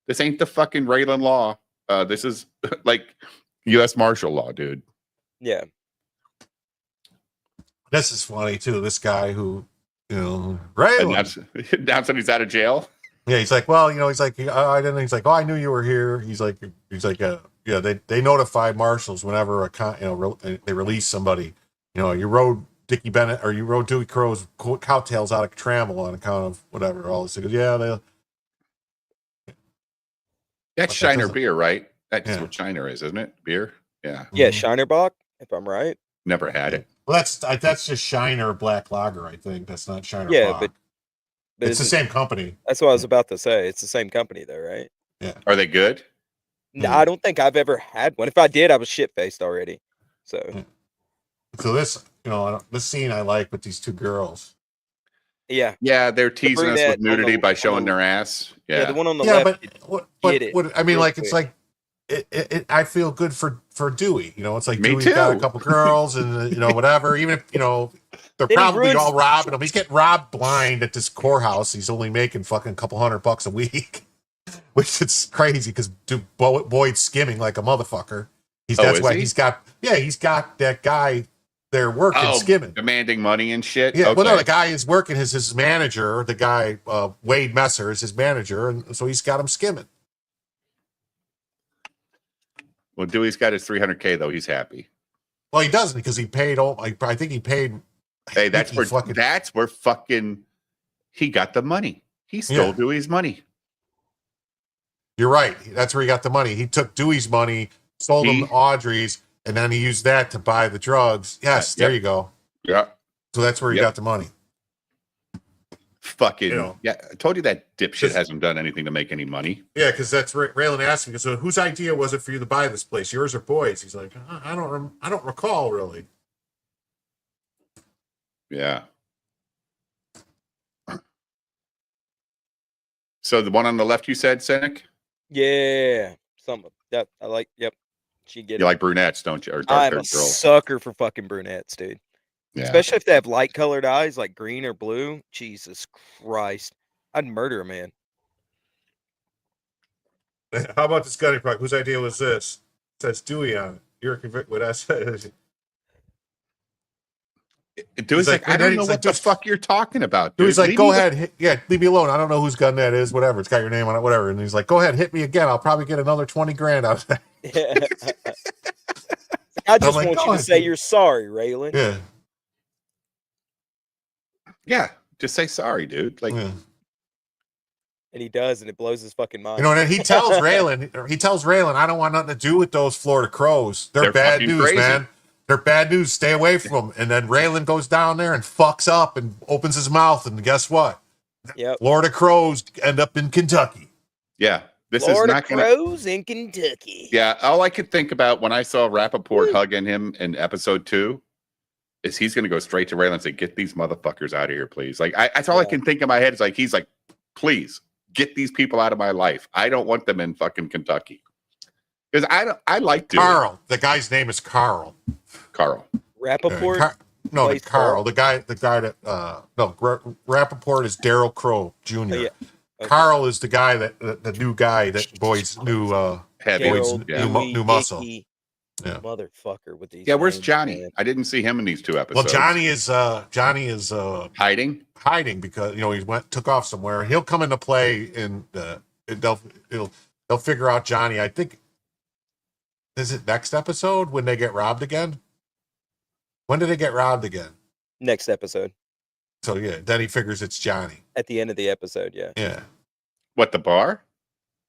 this ain't the fucking Raylan law. This is like U.S. martial law, dude. Yeah. This is funny too. This guy who, Raylan announced that he's out of jail. Yeah, he's like, well, he's like, I didn't. He's like, oh, I knew you were here. He's like, Yeah, they notify marshals whenever they release somebody. You know, you rode Dickie Bennett or you rode Dewey Crow's cocktails out of Trammell on account of whatever. All this, yeah, That's Shiner beer, right? That's Yeah. what Shiner is, isn't it? Beer. Yeah. Yeah, Shiner Bock, if I'm right. Never had it. Well, that's just Shiner Black Lager, I think. That's not Shiner. Yeah, Bock. but It's the same company. That's what I was about to say. It's the same company, though, right? Yeah. Are they good? No, I don't think I've ever had one. If I did, I was shit faced already. So. So this, this scene I like with these two girls. Yeah. Yeah, they're teasing us with nudity by showing their ass. Yeah, the one on the yeah, left. But I mean, like, it's like, I feel good for Dewey. You know, it's like Dewey's got a couple girls and, whatever. Even if, they're probably all robbing him. He's getting robbed blind at this courthouse. He's only making fucking $200 a week, which is crazy because Boyd's skimming like a motherfucker. He's got that guy there working, skimming, demanding money and shit. Yeah, well, no, the guy is working as his manager. The guy Wade Messer is his manager, and so he's got him skimming. Well, Dewey's got his $300K though. He's happy. Well, he doesn't because he paid I think he paid. Hey, that's where fucking he got the money. He stole Dewey's money. You're right. That's where he got the money. He took Dewey's money, sold him Audrey's, and then he used that to buy the drugs. Yes, there you go. Yeah. So that's where he got the money. Fucking yeah! I told you that dipshit hasn't done anything to make any money. Yeah, because that's Raylan asked me. So whose idea was it for you to buy this place? Yours or Boyd's? He's like, I don't recall really. Yeah. So the one on the left, you said, Cynic? Yeah, some of that I like. Yep, she get. You like brunettes, don't you? Or I'm a girls. sucker for fucking brunettes, dude. Yeah. Especially if they have light colored eyes, like green or blue. Jesus Christ, I'd murder a man. How about this gunny product? Whose idea was this? It says Dewey on it. You're convicted. What I said. Dewey's like, I don't know what the fuck you're talking about. Dewey's like, go ahead. Leave me alone. I don't know whose gun that is. Whatever. It's got your name on it. Whatever. And he's like, go ahead, hit me again. I'll probably get another 20 grand out of that. I just want you to say you're sorry, Raylan. Yeah. Yeah. Just say sorry, dude. Like. And he does, and it blows his fucking mind. And then he tells Raylan, I don't want nothing to do with those Florida Crows. They're bad news, crazy. Man. They're bad news. Stay away from them. And then Raylan goes down there and fucks up and opens his mouth. And guess what? Yep. Florida Crows end up in Kentucky. Yeah. This Florida is not Crows in Kentucky. Yeah. All I could think about when I saw Rappaport hugging him in episode 2 is he's going to go straight to Raylan and say, get these motherfuckers out of here, please. Like, that's all I can think in my head. Is like, he's like, please get these people out of my life. I don't want them in fucking Kentucky. Because I like Carl. The guy's name is Carl. Rappaport? Carl. The guy that Rappaport is Daryl Crow Jr. Oh, yeah. Okay. Carl is the guy the new guy that Boyd's new new muscle. Yeah. Motherfucker with these. Yeah, where's Johnny? Man. I didn't see him in these 2 episodes. Well, Johnny is hiding because he took off somewhere. He'll come into play and they'll figure out Johnny. I think. Is it next episode when they get robbed again? When do they get robbed again? Next episode. So yeah, then he figures it's Johnny. At the end of the episode, yeah. Yeah. What, the bar?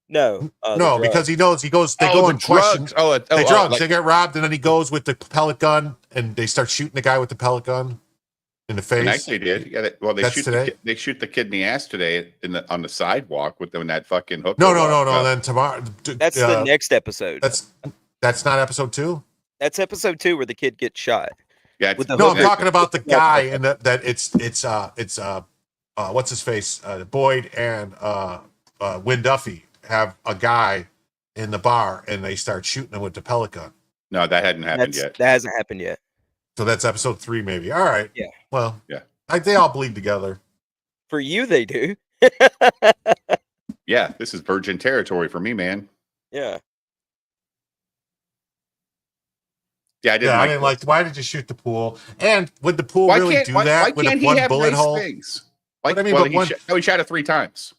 No. No, because he knows they go and question. They drugs. They get robbed, and then he goes with the pellet gun, and they start shooting the guy with the pellet gun in the face. Nice, they did. Yeah. They shoot the kid in the ass today on the sidewalk with them in that fucking hook. No. Then tomorrow. That's the next episode. That's not episode 2. That's episode 2 where the kid gets shot. Yeah. I'm talking about the guy and that it's what's his face? Boyd and Wynn Duffy have a guy in the bar and they start shooting him with the pellet gun. No, that hadn't happened yet. That hasn't happened yet. So that's episode 3, maybe. All right. Yeah. Well, yeah. They all bleed together. For you, they do. Yeah, this is virgin territory for me, man. Yeah. Yeah, I didn't like. Why did you shoot the pool? And would the pool really do that with a one bullet hole? He shot it 3 times.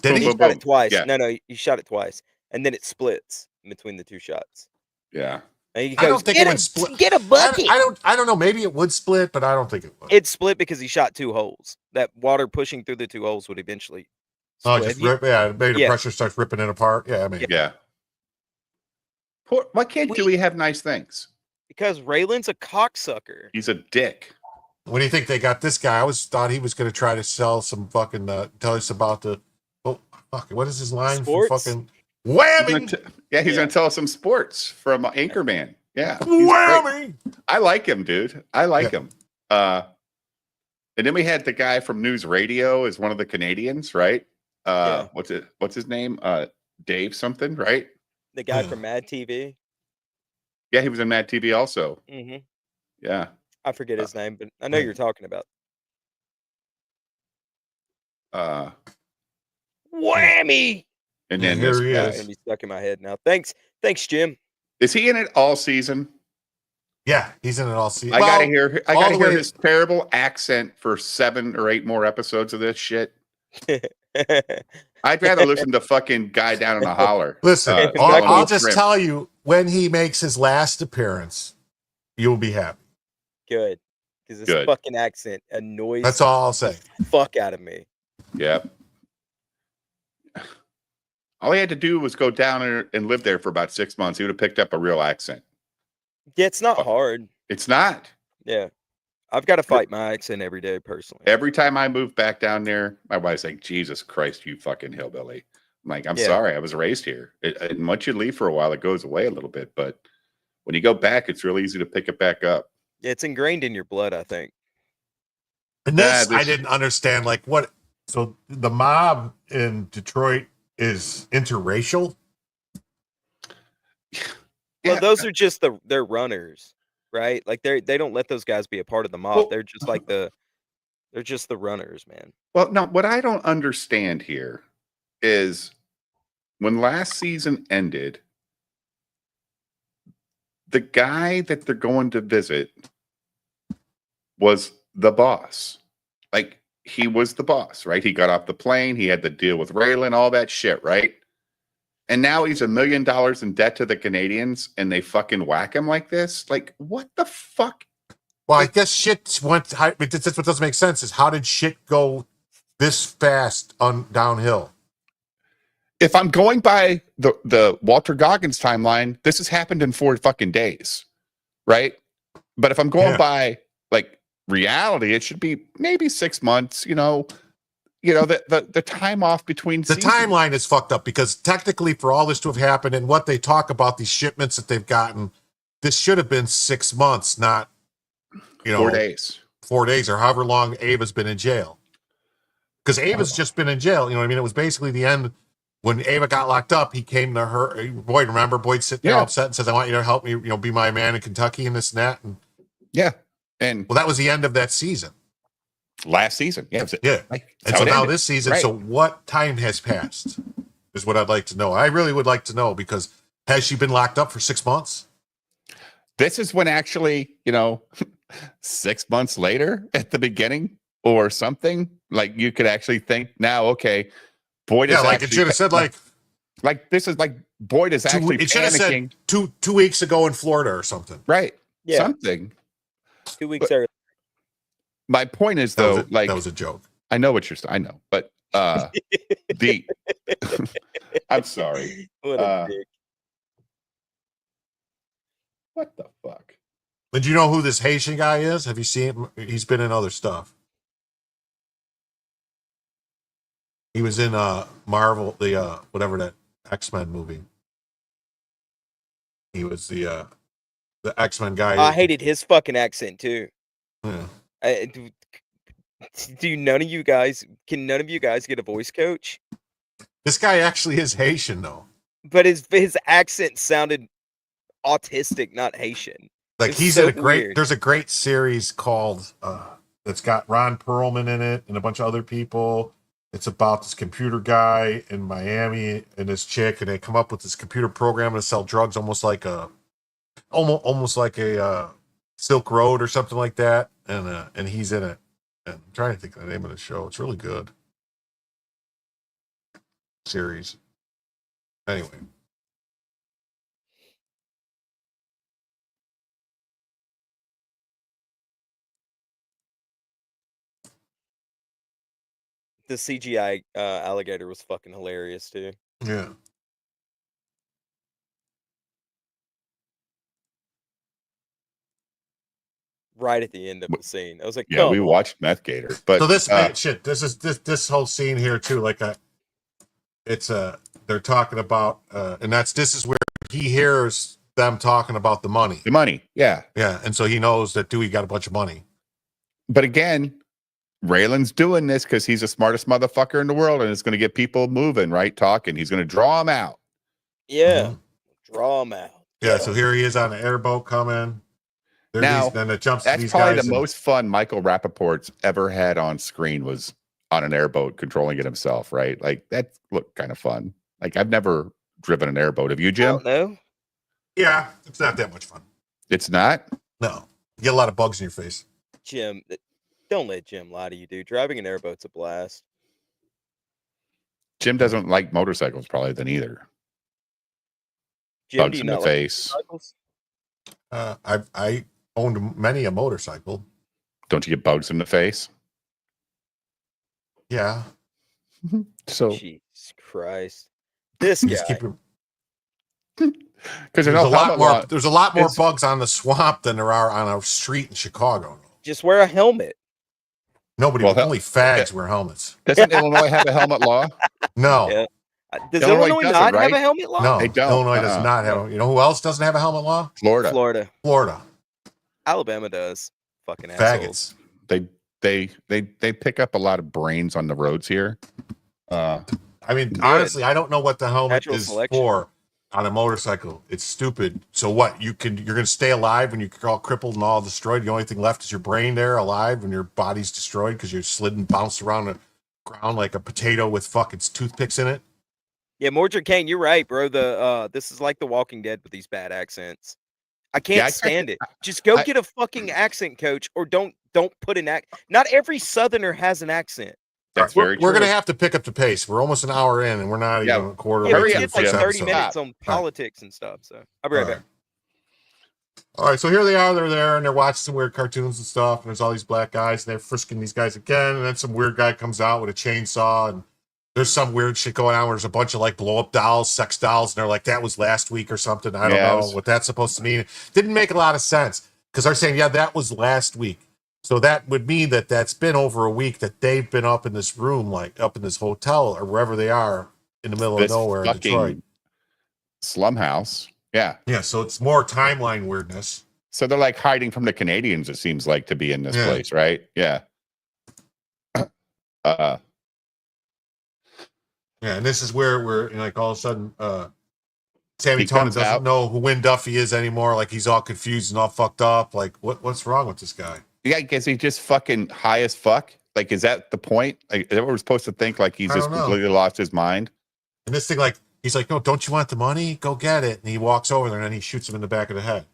Did he? Shot it twice. Yeah. No, he shot it twice, and then it splits. in between the two shots. Yeah. And he I goes, don't think it would split. Get a bucket. I don't know. Maybe it would split, but I don't think it would. It split because he shot 2 holes. That water pushing through the 2 holes would eventually Oh, split. just rip. Yeah, maybe the Yeah. pressure starts ripping it apart. Yeah, I mean, Yeah. Why can't Dewey have nice things? Because Raylan's a cocksucker. He's a dick. When do you think they got this guy? I always thought he was going to try to sell some fucking. Tell us about the. Oh, fuck! What is his line? From Sports? fucking whammy. He's gonna tell us some sports from Anchorman. Yeah, Whammy. I like him, dude. I like him. And then we had the guy from News Radio as one of the Canadians, right? What's his name? Dave something, right? The guy from Mad TV. Yeah, he was in Mad TV also. Mm-hmm. Yeah. I forget his name, but I know you're talking about. Whammy! And then here this he guy. is. And he's stuck in my head now. Thanks, Jim. Is he in it all season? Yeah, he's in it all season. I gotta hear way- his terrible accent for 7 or 8 more episodes of this shit. I'd rather listen to fucking Guy Down in the Holler. Listen, Exactly. I'll just tell you, when he makes his last appearance, you'll be happy. Good. Because this fucking accent annoys That's all I'll say. the fuck out of me. Yep. All he had to do was go down there and live there for about 6 months. He would have picked up a real accent. Yeah, it's not hard. It's not. Yeah. I've got to fight my accent every day personally. Every time I move back down there, my wife's like, Jesus Christ, you fucking hillbilly. I'm like, I'm sorry, I was raised here. And once you leave for a while, it goes away a little bit. But when you go back, it's really easy to pick it back up. Yeah, it's ingrained in your blood, I think. And this I didn't understand. Like, what? So the mob in Detroit is interracial? Well, those are just they're runners, right? Like they don't let those guys be a part of the mob. Well, They're just like they're just the runners, man. Well, now what I don't understand here is when last season ended, the guy that they're going to visit was the boss. Like, he was the boss, right? He got off the plane. He had to deal with Raylan, all that shit, right? And now he's $1 million in debt to the Canadians, and they fucking whack him like this. Like, what the fuck? Well, I guess shit went. That's what doesn't make sense. Is how did shit go this fast on downhill? If I'm going by the Walter Goggins timeline, this has happened in 4 fucking days, right? But if I'm going by like reality, it should be maybe 6 months. The time off between the seasons. timeline is fucked up because technically, for all this to have happened and what they talk about these shipments that they've gotten, this should have been 6 months, not 4 days. 4 days or however long Ava's been in jail. Because Ava's just been in jail. You know what I mean? It was basically the end. When Ava got locked up, he came to her. Boyd, remember? Boyd sitting there upset and says, I want you to help me, be my man in Kentucky and this and that. And And well, that was the end of that season. Last season. And so now this season, so what time has passed is what I'd like to know. I really would like to know, because has she been locked up for 6 months? This is when actually, 6 months later at the beginning or something, like you could actually think now, okay, Boyd is like it should have said like this is like Boyd is actually it should have panicking. said 2 weeks ago in Florida or something. Right. Yeah. Something. 2 weeks early. My point is though, that was a joke. I know what you're I know, but the I'm sorry. What a dick. What the fuck? But you know who this Haitian guy is? Have you seen him? He's been in other stuff. He was in Marvel, the whatever that X-Men movie. He was the X-Men guy. I hated his fucking accent too. Yeah. None of you guys get a voice coach? This guy actually is Haitian though. But his accent sounded autistic, not Haitian. Like It's he's so in a great. weird. There's a great series called that's got Ron Perlman in it and a bunch of other people. It's about this computer guy in Miami and this chick, and they come up with this computer program to sell drugs, almost like a Silk Road or something like that. And he's in it. And I'm trying to think of the name of the show. It's really good. Series. Anyway. the CGI alligator was fucking hilarious too. Yeah. Right at the end of the scene, I was like, Yeah, we "Come on." watched Meth Gator, but So this shit. This whole scene here too. Like they're talking about, and this is where he hears them talking about the money. the money, yeah. And so he knows that Dewey got a bunch of money. But again, Raylan's doing this because he's the smartest motherfucker in the world, and it's going to get people moving, right? Talking. He's going to draw them out. Yeah, draw them out. Yeah. So here he is on an airboat coming. Then it jumps. That's these probably guys the most fun Michael Rappaport's ever had on screen was on an airboat controlling it himself, right? Like that looked kind of fun. Like I've never driven an airboat. Have you, Jim? No. Yeah, it's not that much fun. It's not? No. You get a lot of bugs in your face. Jim, don't let Jim lie to you, dude. Driving an airboat's a blast. Jim doesn't like motorcycles probably then either. Jim, Bugs do you in the not like face. motorcycles? I owned many a motorcycle. Don't you get bugs in the face? Yeah. So Jesus Christ, this Just guy. keep it. because There's a lot more bugs on the swamp than there are on a street in Chicago. Just wear a helmet. Nobody, only fags wear helmets. Doesn't Illinois have a helmet law? No. Yeah. Does Illinois Illinois doesn't, not have right? a helmet law? No, They don't. Illinois does not have. You know who else doesn't have a helmet law? Florida. Florida. Alabama does. Fucking assholes. Faggots. They pick up a lot of brains on the roads here. I mean, honestly, I don't know what the helmet Natural is selection. for on a motorcycle. It's stupid. So what? You're gonna stay alive when you're all crippled and all destroyed. The only thing left is your brain there alive when your body's destroyed because you're slid and bounced around the ground like a potato with fucking toothpicks in it. Yeah, Mordred Kane, you're right, bro. This is like The Walking Dead with these bad accents. I can't stand it. Just go get a fucking accent coach, or don't put an act. Not every Southerner has an accent. That's very true. We're gonna have to pick up the pace. We're almost an hour in, and we're not even a quarter. Yeah, way we through get the like first 30 episode. minutes on politics and stuff. So I'll be right back. All right, so here they are. They're there, and they're watching some weird cartoons and stuff. And there's all these black guys, and they're frisking these guys again. And then some weird guy comes out with a chainsaw, and there's some weird shit going on where there's a bunch of like blow up dolls, sex dolls, and they're like, that was last week or something. I don't know what that's supposed to mean. It didn't make a lot of sense because they're saying, yeah, that was last week. So that would mean that that's been over a week that they've been up in this room, like up in this hotel or wherever they are in the middle of nowhere in Detroit. Slum house. Yeah. Yeah. So it's more timeline weirdness. So they're like hiding from the Canadians, it seems like, to be in this place, right? Yeah. Yeah, and this is where we're like all of a sudden Sammy Tone doesn't know who Win Duffy is anymore. Like he's all confused and all fucked up. Like what's wrong with this guy? Yeah, I guess he's just fucking high as fuck. Like, is that the point? Like, is that what we're supposed to think? Like he's just completely lost his mind? And this thing, like, he's like, no, don't you want the money? Go get it. And he walks over there and then he shoots him in the back of the head.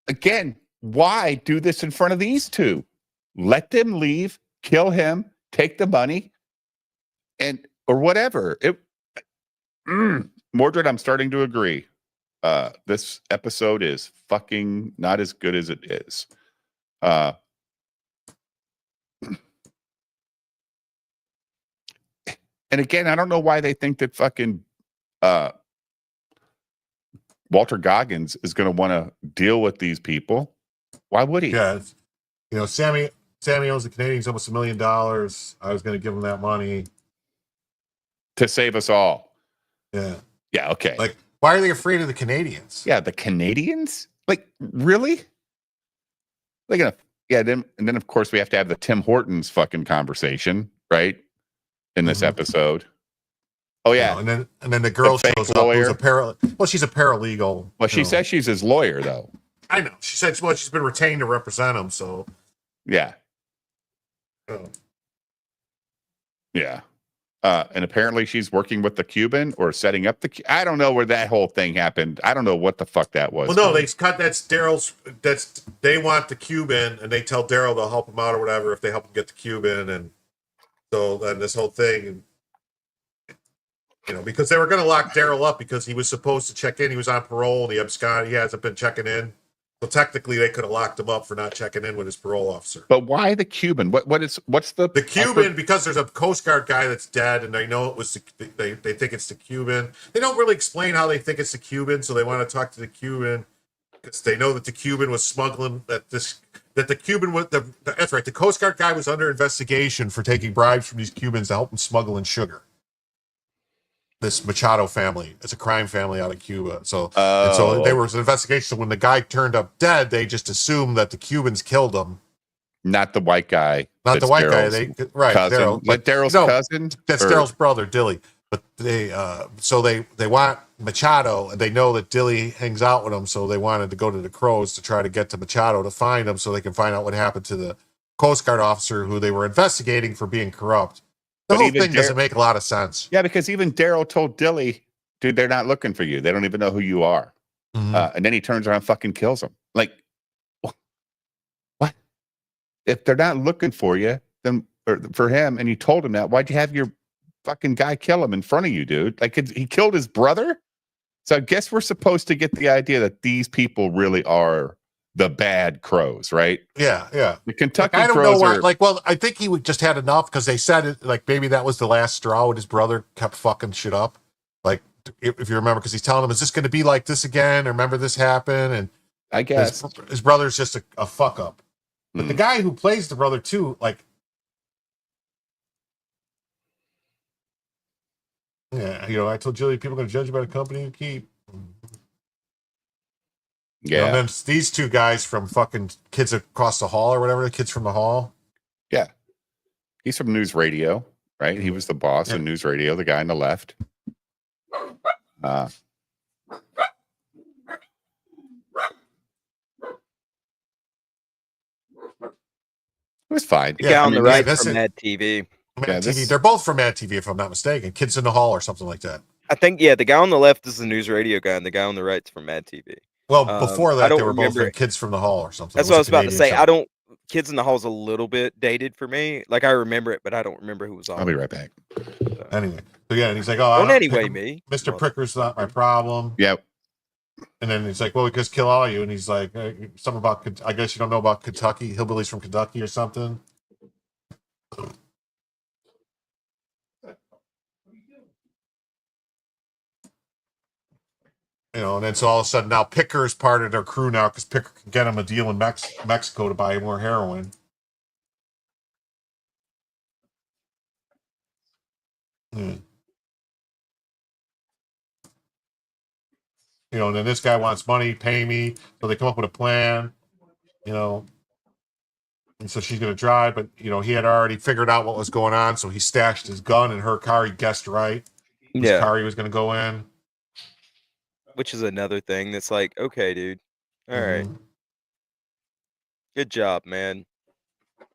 Again, why do this in front of these two? Let them leave, kill him, take the money, or whatever. Mordred, I'm starting to agree. This episode is fucking not as good as it is. And again, I don't know why they think that fucking Walter Goggins is going to want to deal with these people. Why would he? Yeah, you know, Sammy owns the Canadians almost $1 million. I was going to give him that money to save us all. Yeah. Yeah. Okay. Like, why are they afraid of the Canadians? Yeah, the Canadians. Like, really? Like, and then of course we have to have the Tim Hortons fucking conversation, right? In this episode. Oh yeah, and then the girl shows up. Who's she's a paralegal. Well, she says she's his lawyer, though. I know. She said, well, she's been retained to represent him. So, yeah, yeah. And apparently she's working with the Cuban or setting up I don't know where that whole thing happened. I don't know what the fuck that was. Well, no, they cut. That's Daryl's. They want the Cuban, and they tell Daryl they'll help him out or whatever if they help him get the Cuban, and so then this whole thing. You know, because they were going to lock Daryl up because he was supposed to check in. He was on parole. And he absconded. He hasn't been checking in. So technically, they could have locked him up for not checking in with his parole officer. But why the Cuban? What's the Cuban? Because there's a Coast Guard guy that's dead, and they know it was they think it's the Cuban. They don't really explain how they think it's the Cuban, so they want to talk to the Cuban because they know that the Cuban was smuggling the Cuban was that's right. The Coast Guard guy was under investigation for taking bribes from these Cubans to help them smuggle in sugar. This Machado family, it's a crime family out of Cuba. So there was an investigation. So when the guy turned up dead, they just assumed that the Cubans killed him. Not the white guy. Not the white guy. Cousin. Daryl's cousin. That's Daryl's brother, Dilly. But they want Machado, and they know that Dilly hangs out with him, so they wanted to go to the Crows to try to get to Machado to find him, so they can find out what happened to the Coast Guard officer who they were investigating for being corrupt. The whole thing doesn't make a lot of sense. Yeah, because even Daryl told Dilly, dude, they're not looking for you. They don't even know who you are. Mm-hmm. And then he turns around and fucking kills him. Like, what? If they're not looking for you, then or for him, and you told him that, why'd you have your fucking guy kill him in front of you, dude? Like, he killed his brother? So I guess we're supposed to get the idea that these people really are the bad Crows, right? Yeah. The Kentucky I don't Crows know why. Well, I think he just had enough because they said it. Like maybe that was the last straw. And his brother kept fucking shit up. Like if you remember, because he's telling him, "Is this going to be like this again? Or remember this happened?" And I guess his brother's just a fuck up. But the guy who plays the brother too, like, yeah, I told Julie, people are going to judge you by the company you keep. Yeah. And then these two guys from fucking Kids Across the Hall or whatever, the Kids from the Hall. Yeah. He's from News Radio, right? He was the boss of News Radio, the guy on the left. It was fine. The guy on the right from Mad TV. Mad TV. They're both from Mad TV, if I'm not mistaken. Kids in the Hall or something like that. I think, the guy on the left is the News Radio guy, and the guy on the right's from Mad TV. Well, before that, they were both from Kids from the Hall or something. That's what I was about to say. Show. Kids in the Hall's a little bit dated for me. Like, I remember it, but I don't remember who was on. I'll be right back. So. Anyway. So, and he's like, Mr. Pricker's not my problem. Yep. And then he's like, well, we just kill all you. And he's like, something about, I guess you don't know about Kentucky, hillbillies from Kentucky or something. And then so all of a sudden now Picker is part of their crew now because Picker can get him a deal in Mexico to buy more heroin. And then this guy wants money, pay me. So they come up with a plan, and so she's going to drive, but, he had already figured out what was going on. So he stashed his gun in her car. He guessed right. His car he was going to go in. Which is another thing that's like, okay, dude. All right. Good job, man.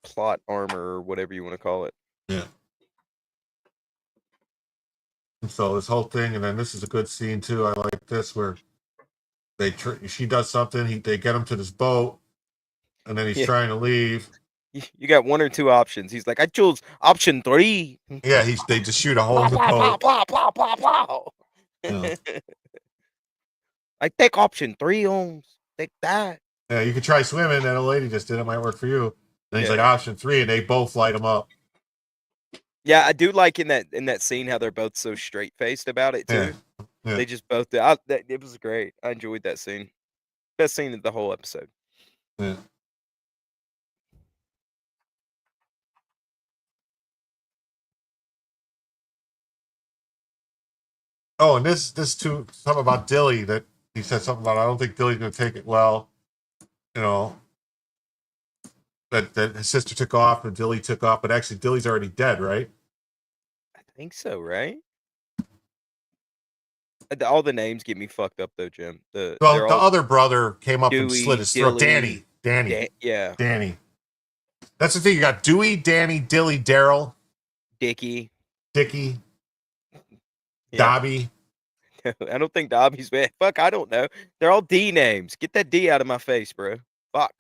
Plot armor or whatever you want to call it. Yeah. And so this whole thing, and then this is a good scene too. I like this where she does something. They get him to this boat, and then he's trying to leave. You got one or two options. He's like, I chose option 3. Yeah, they just shoot a hole in the boat. I take option 3, Holmes. Take that. Yeah, you could try swimming. That old lady just did. It might work for you. Then he's like option 3, and they both light him up. Yeah, I do like in that scene how they're both so straight faced about it too. Yeah. They just both did. It was great. I enjoyed that scene. Best scene of the whole episode. Yeah. Oh, and this too, something about Dilly that he said something about. I don't think Dilly's going to take it well. That his sister took off and Dilly took off, but actually Dilly's already dead, right? I think so, right? All the names get me fucked up though, Jim. The other brother came up and slit his throat. Dilly, Danny. Danny. That's the thing. You got Dewey, Danny, Dilly, Daryl, Dickie, Dobby. I don't think Dobby's bad. Fuck, I don't know. They're all D names. Get that D out of my face, bro. Fuck.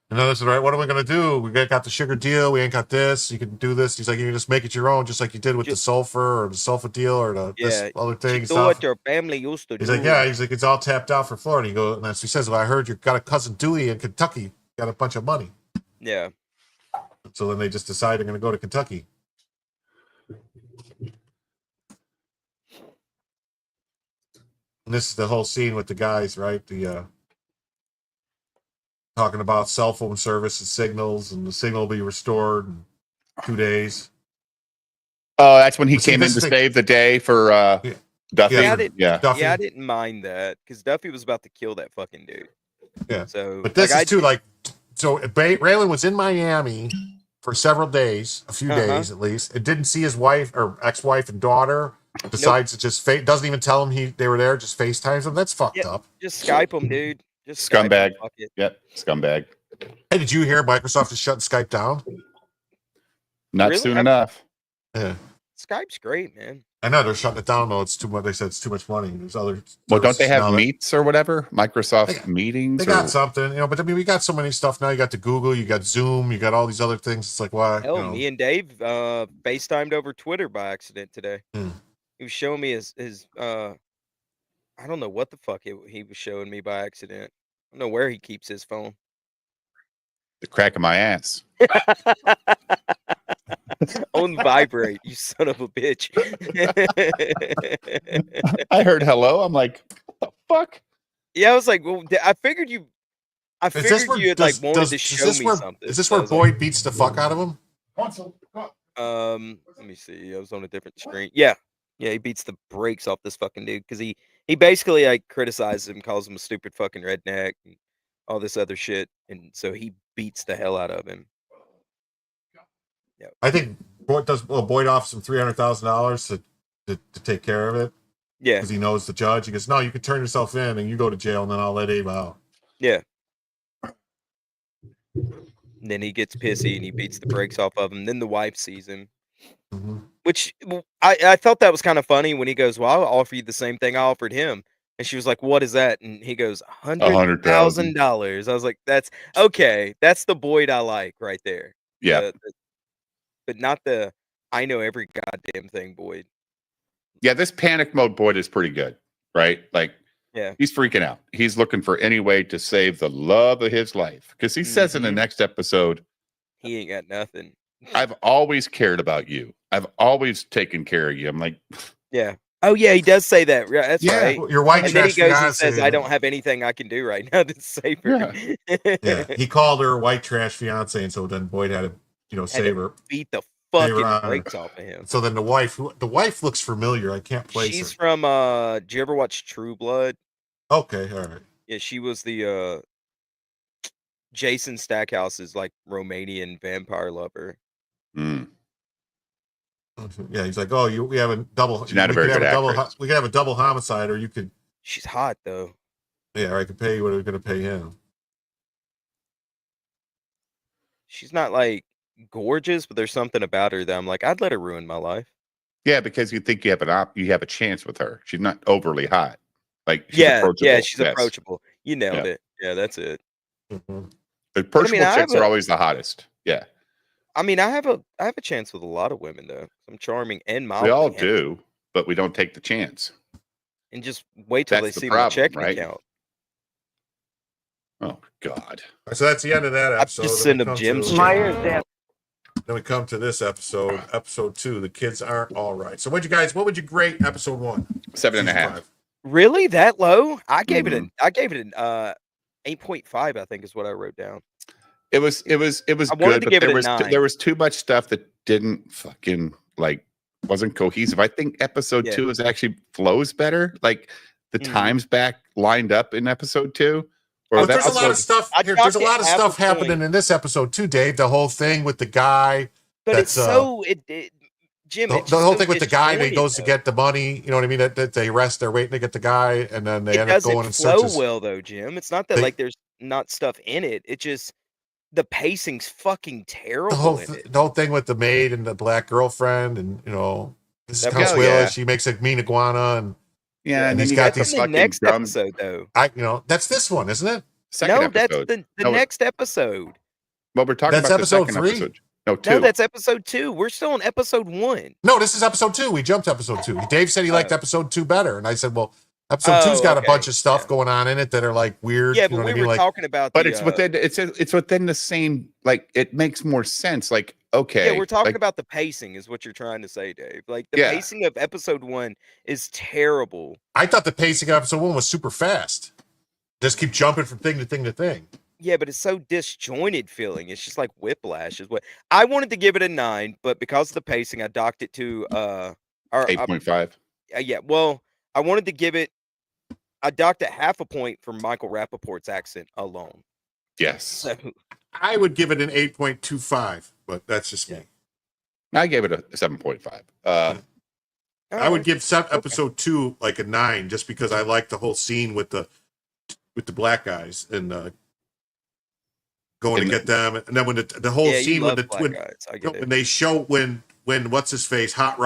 And then I said, all right, what are we going to do? We got the sugar deal. We ain't got this. You can do this. He's like, you can just make it your own, just like you did with the sulfur or the sulfur deal or this other thing. Do what your family used to do. He's like, yeah. He's like, it's all tapped out for Florida. He goes, and he says, well, I heard you got a cousin Dewey in Kentucky. Got a bunch of money. Yeah. So then they just decide they're going to go to Kentucky. And this is the whole scene with the guys, right? The talking about cell phone service and signals, and the signal will be restored in 2 days. Oh, that's when he came in to save the day for Duffy. Duffy. I didn't mind that because Duffy was about to kill that fucking dude. Yeah. So, but this is too like. So Raylan was in Miami for several days, a few days at least. It didn't see his wife or ex-wife and daughter. Decides to just doesn't even tell him they were there. Just FaceTimes them. That's fucked up. Just Skype them, dude. Just scumbag. Yep, scumbag. Hey, did you hear Microsoft is shutting Skype down? Not soon enough. Yeah. Skype's great, man. I know they're shutting it down though. It's too much. They said it's too much money. There's other. Well, don't they have meets or whatever? Microsoft meetings. They got something, But I mean, we got so many stuff now. You got the Google, you got Zoom, you got all these other things. It's like why? Hell, me and Dave FaceTimed over Twitter by accident today. He was showing me his I don't know what the fuck he was showing me by accident. I don't know where he keeps his phone. The crack of my ass. On vibrate, you son of a bitch. I heard hello. I'm like, what the fuck? Yeah, I was like, well, I figured you had wanted to show me something. Is this where Boyd beats the fuck out of him? Let me see. I was on a different screen. Yeah, he beats the brakes off this fucking dude because he basically like criticizes him, calls him a stupid fucking redneck, and all this other shit, and so he beats the hell out of him. Yeah, I think Boyd offers him $300,000 to take care of it. Yeah, because he knows the judge. He goes, "No, you can turn yourself in and you go to jail, and then I'll let Abe out." Yeah. And then he gets pissy and he beats the brakes off of him. Then the wife sees him, which I thought that was kind of funny when he goes, "Well, I'll offer you the same thing I offered him." And she was like, "What is that?" And he goes, $100,000. I was like, "That's okay. That's the Boyd I like right there." Yeah. But not the I know every goddamn thing Boyd. Yeah, this panic mode Boyd is pretty good, right? Like, yeah, he's freaking out. He's looking for any way to save the love of his life. Because he says in the next episode, he ain't got nothing. I've always cared about you. I've always taken care of you. I'm like, yeah. Oh, yeah, he does say that. Yeah, that's right. Your white and then he goes and says, I don't have anything I can do right now to save her. Yeah, he called her white trash fiance, and so then Boyd had to, save her. Beat the fucking brakes off of him. So then the wife looks familiar. I can't place her. She's from, did you ever watch True Blood? Okay, all right. Yeah, she was the, Jason Stackhouse's, like, Romanian vampire lover. Yeah, he's like, oh, we have a double. She's not a very good actress. We could have a double homicide, or you could. She's hot though. Yeah, I could pay you what we're going to pay him. She's not like gorgeous, but there's something about her that I'm like, I'd let her ruin my life. Yeah, because you think you have a chance with her. She's not overly hot. Like, she's she's approachable. You nailed it. Yeah, that's it. The personal chicks are always the hottest. Yeah. I mean, I have a chance with a lot of women though. I'm charming and mild. We all do, but we don't take the chance. And just wait till they see my checking account. Oh God! So that's the end of that episode. I just send them gems. Then we come to this episode, episode 2. The kids aren't all right. So what would you grade episode 1? 7.5. Really, that low? I gave it an 8.5. I think is what I wrote down. It was good, but there was too much stuff that didn't fucking wasn't cohesive. I think episode 2 is actually flows better. Like the times back lined up in episode 2. There's a lot of stuff. There's a lot of stuff happening in this episode too, Dave. The whole thing with the guy. But it's so Jim. The whole thing with the guy that goes to get the money. You know what I mean? That they arrest. They're waiting to get the guy, and then they end up going and search. It doesn't flow well though, Jim. It's not that there's not stuff in it. It just the pacing's fucking terrible. The whole thing with the maid and the black girlfriend, and this is Consuela. She makes a mean iguana, and and he's got these fucking next episode though. That's this one, isn't it? That's the next episode. Well, we're talking That's about the episode second 3? episode. No, 2. No, that's episode 2. We're still on episode 1. No, this is episode 2. We jumped to episode 2. Dave said he liked episode 2 better, and I said, well, episode 2's got a bunch of stuff going on in it that are like weird. Yeah, but we were talking about. But it's within the same. Like, it makes more sense. Like, okay, yeah, we're talking about the pacing, is what you're trying to say, Dave. Like the pacing of episode 1 is terrible. I thought the pacing of episode 1 was super fast. Just keep jumping from thing to thing to thing. Yeah, but it's so disjointed feeling. It's just like whiplash is what I wanted to give it a 9, but because of the pacing, I docked it to 8.5. Yeah, well, I wanted to give it. I docked it half a point for Michael Rappaport's accent alone. Yes. So I would give it an 8.25, but that's just me. I gave it a 7.5. I would give episode 2 like a 9, just because I like the whole scene with the black guys and going to get them, and then when the whole scene when they show when what's his face, Hot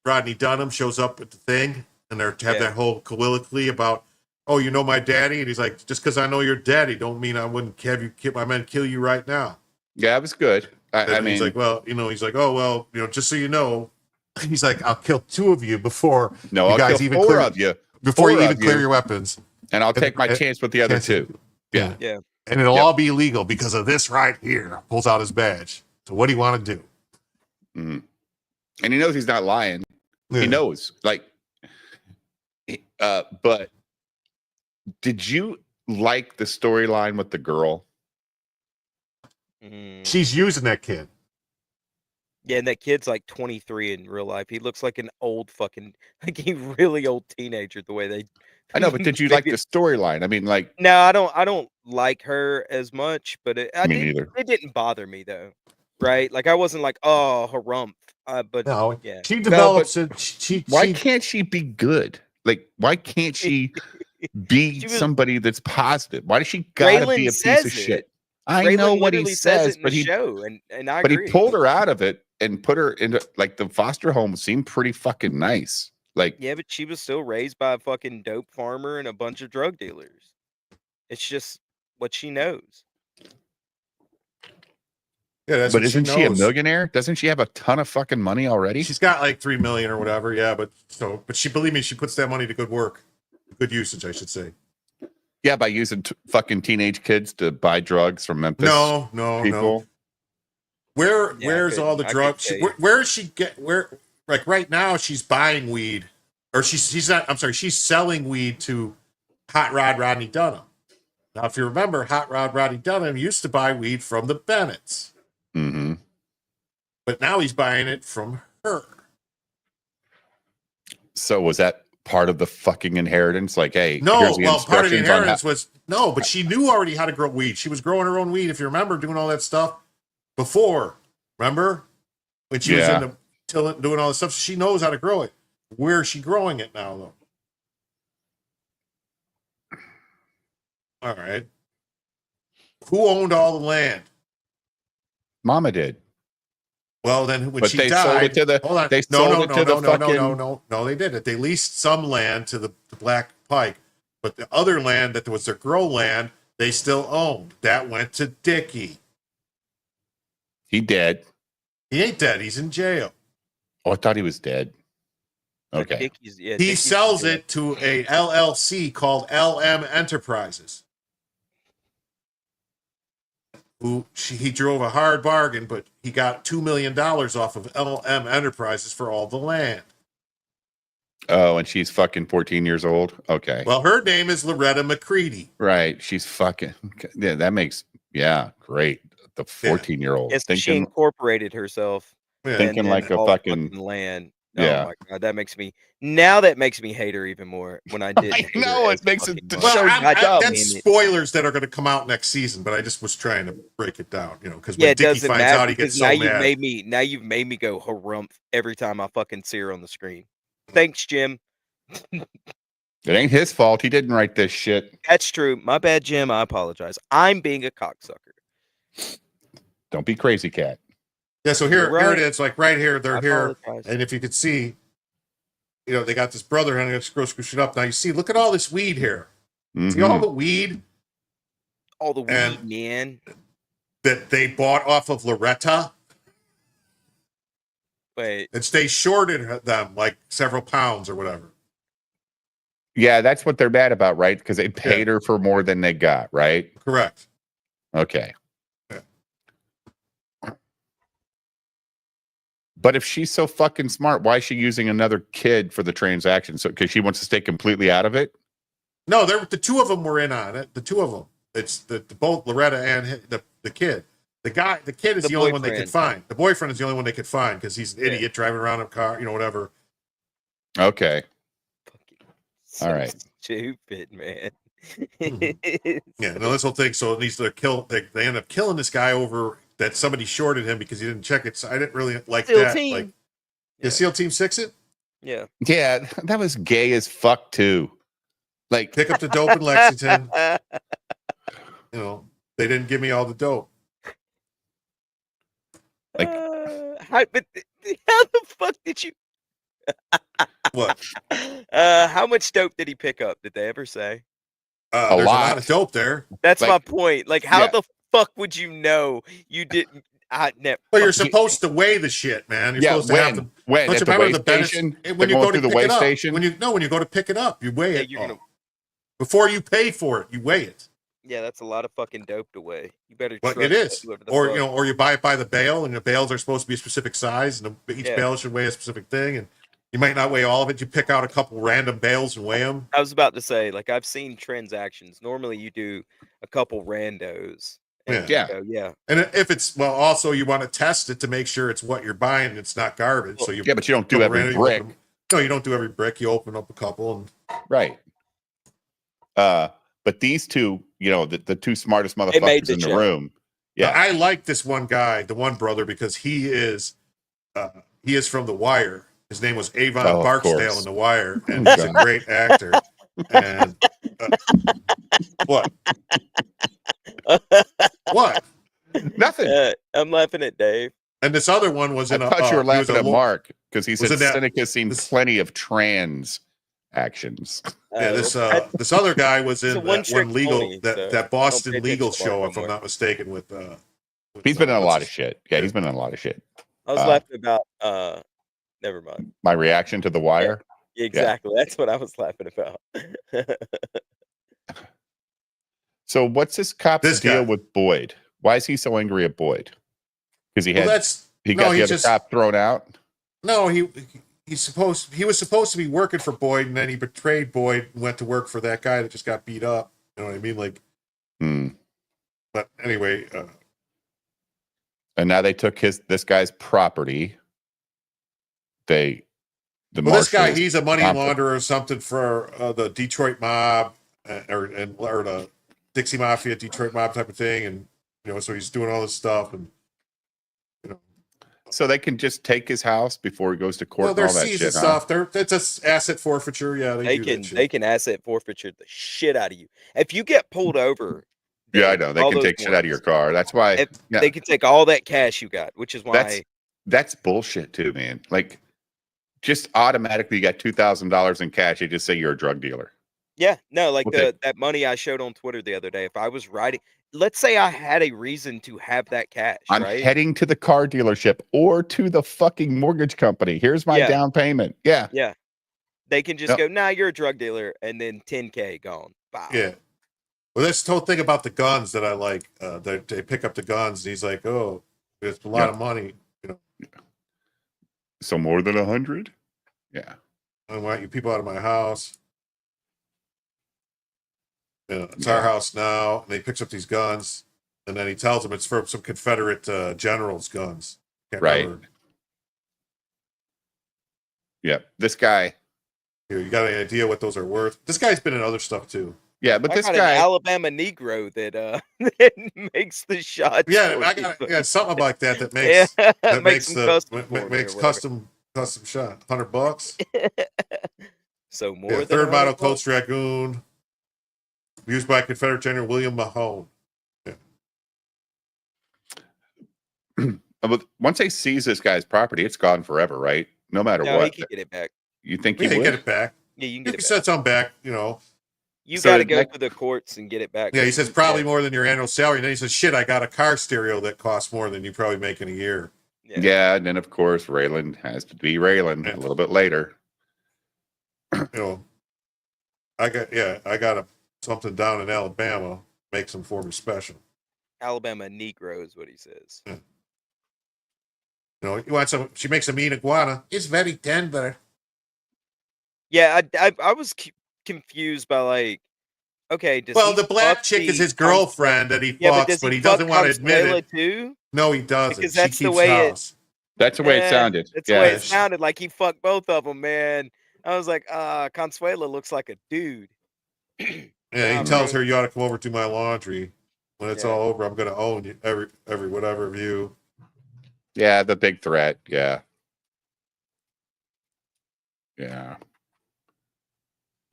Rodney Dunham shows up at the thing, and they're have that whole colloquy about, oh, you know my daddy, and he's like, just because I know your daddy don't mean I wouldn't have you kill my men, kill you right now. Yeah, it was good. I mean, he's like, well, he's like, oh well, just so you know, he's like, I'll kill 2 of you before I'll guys kill even 4 clear of you before you even clear your weapons, and I'll take my chance with the other 2. Yeah. And it'll all be illegal because of this right here. Pulls out his badge. So what do you want to do? Mm. And he knows he's not lying. Yeah. He knows. Like, but did you like the storyline with the girl? She's using that kid. Yeah, and that kid's like 23 in real life. He looks like an old like a really old teenager the way they. I know, but did you like the storyline? I mean, like, no, I don't like her as much, but me neither. It didn't bother me though, right? Like I wasn't like, oh, harumph. But no, yeah, she develops it. Why can't she be good? Like, why can't she be somebody that's positive? Why does she gotta be a piece of shit? I know what he says, but he pulled her out of it and put her into like the foster home. Seemed pretty fucking nice. Like, yeah, but she was still raised by a fucking dope farmer and a bunch of drug dealers. It's just what she knows. Yeah, that's but isn't she a millionaire? Doesn't she have a ton of fucking money already? She's got like $3 million or whatever. Yeah, but she, believe me, she puts that money to good work, good usage, I should say. Yeah, by using fucking teenage kids to buy drugs from Memphis. No. Where's all the drugs? Where is she like right now? She's buying weed, or she's not. I'm sorry, she's selling weed to Hot Rod Rodney Dunham. Now, if you remember, Hot Rod Rodney Dunham used to buy weed from the Bennetts, but now he's buying it from her. So was that part of the fucking inheritance? Like, hey, no. Well, part of the inheritance was no, but she knew already how to grow weed. She was growing her own weed. If you remember, doing all that stuff before. Remember when she was in the doing all this stuff? So she knows how to grow it. Where is she growing it now, though? All right. Who owned all the land? Mama did. Well, then when she died, sold it to the. Hold on. They sold it to the fucking. No, they didn't. They leased some land to the Black Pike, but the other land that was their grow land, they still owned. That went to Dickie. He dead. He ain't dead. He's in jail. Oh, I thought he was dead. Okay. He sells it to a LLC called LM Enterprises. He drove a hard bargain, but he got $2 million off of LM Enterprises for all the land. Oh, and she's fucking 14 years old? Okay. Well, her name is Loretta McCready. Right. She's fucking... Yeah, that makes... Yeah, great. The 14-year-old. Yes, she incorporated herself. Thinking like a fucking land. Yeah. Oh my god, that makes me hate her even more when I did. I know it makes it. That's spoilers that are going to come out next season, but I just was trying to break it down, because when Dickie finds out, he gets so mad. Now you've made me go harumph every time I fucking see her on the screen. Thanks, Jim. It ain't his fault. He didn't write this shit. That's true. My bad, Jim. I apologize. I'm being a cocksucker. Don't be crazy, cat. Yeah, so here it is, like right here, they're here. And if you could see, they got this brother and I'm going to screw it up. Now you see, look at all this weed here. See all the weed? All the weed, man. that they bought off of Loretta. Wait. And they shorted them like several pounds or whatever. Yeah, that's what they're mad about, right? Because they paid her for more than they got, right? Correct. Okay. Yeah. But if she's so fucking smart, why is she using another kid for the transaction? So because she wants to stay completely out of it? No, the two of them were in on it. The two of them. It's the both Loretta and the kid. The kid is the only one they could find. The boyfriend is the only one they could find because he's an idiot driving around in a car, whatever. Okay. So all right. Stupid, man. Yeah, no, this whole thing. So it needs to kill. They end up killing this guy over that somebody shorted him because he didn't check it. So I didn't really like SEAL that. Team. Like, SEAL Team 6 it? Yeah. Yeah, that was gay as fuck too. Like, pick up the dope in Lexington. They didn't give me all the dope. Like, how the fuck did you? What? How much dope did he pick up? Did they ever say? There's a lot of dope there. That's my point. Like, how the fuck would you know you didn't? Well, you're supposed to weigh the shit, man. You're supposed to have to. When at the weigh station? When you go to the pick weigh it up. station? When you go to pick it up, you weigh it. You're gonna... Before you pay for it, you weigh it. Yeah, that's a lot of fucking dope to weigh. You better. But it is, or you buy it by the bale, and the bales are supposed to be a specific size, and each bale should weigh a specific thing, and you might not weigh all of it. You pick out a couple random bales and weigh them. I was about to say, like, I've seen transactions. Normally, you do a couple randos. And yeah. And if it's also you want to test it to make sure it's what you're buying and it's not garbage. So but you don't do every brick. No, you don't do every brick. You open up a couple and right. But these two, the two smartest motherfuckers in the room. Yeah, I like this one guy, the one brother, because he is from The Wire. His name was Avon Barksdale in The Wire, and he's a great actor. And what? What? Nothing. I'm laughing at Dave. And this other one was in I thought you were laughing at Mark because he said Seneca seen plenty of trans actions. Yeah, this other guy was in that Boston legal show, if I'm not mistaken. With he's been in a lot of shit. Yeah, he's been in a lot of shit. I was laughing about. Never mind. My reaction to The Wire. Yeah, exactly. Yeah. That's what I was laughing about. So what's this cop's deal with Boyd? Why is he so angry at Boyd? Because he got the other cop thrown out. No, he was supposed to be working for Boyd, and then he betrayed Boyd and went to work for that guy that just got beat up. You know what I mean? Like, But anyway, and now they took this guy's property. This guy, he's a money launderer or something for the Detroit mob or the Dixie Mafia, Detroit mob type of thing, and so he's doing all this stuff, and so they can just take his house before he goes to court. Well, they're seizing stuff. It's an asset forfeiture. Yeah, they can asset forfeiture the shit out of you if you get pulled over. Yeah, I know they can take shit out of your car. That's why they can take all that cash you got, which is why that's bullshit too, man. Like, just automatically you got $2,000 in cash. They just say you're a drug dealer. Yeah, no, like that money I showed on Twitter the other day. If I was riding, let's say I had a reason to have that cash. I'm heading to the car dealership or to the fucking mortgage company. Here's my down payment. Yeah. Yeah. They can just go, nah, you're a drug dealer, and then $10K gone. Bye. Yeah. Well, that's the whole thing about the guns that I like. They pick up the guns, and he's like, "Oh, it's a lot of money." So more than 100? Yeah. I want you people out of my house. It's our house now. And he picks up these guns, and then he tells them it's from some Confederate general's guns. Yeah. This guy. Here, you got any idea what those are worth? This guy's been in other stuff too. Yeah, but I this got guy, an Alabama Negro that makes the shots. Yeah, I got something like that makes makes custom shot. $100. So more than third model Colts Dragoon, used by Confederate General William Mahone. Yeah. But once they seize this guy's property, it's gone forever, right? No matter what. He can get it back. You think he would get it back? Yeah, you can get it back. Set some back, You So got to go that- to the courts and get it back. Yeah, he says probably more than your annual salary. And then he says, shit, I got a car stereo that costs more than you probably make in a year. Yeah, and then of course Raylan has to be Raylan a little bit later. You know, I got something down in Alabama. Make some for me special. Alabama Negro is what he says. Yeah. You know, you want some? She makes a mean iguana. It's very tender. Yeah, I was confused by like, okay, does Well, he the black fuck chick is the his girlfriend that he Yeah, fucks, but does but he he doesn't fuck want to admit Consuela it. too? No, he doesn't. Because She that's the keeps way it- house. That's the way it sounded. That's the way it sounded. Like he fucked both of them, man. I was like, Consuela looks like a dude. Yeah, he tells her, you ought to come over to my laundry. When it's all over, I'm going to own you, every whatever of you. Yeah, the big threat. Yeah. Yeah.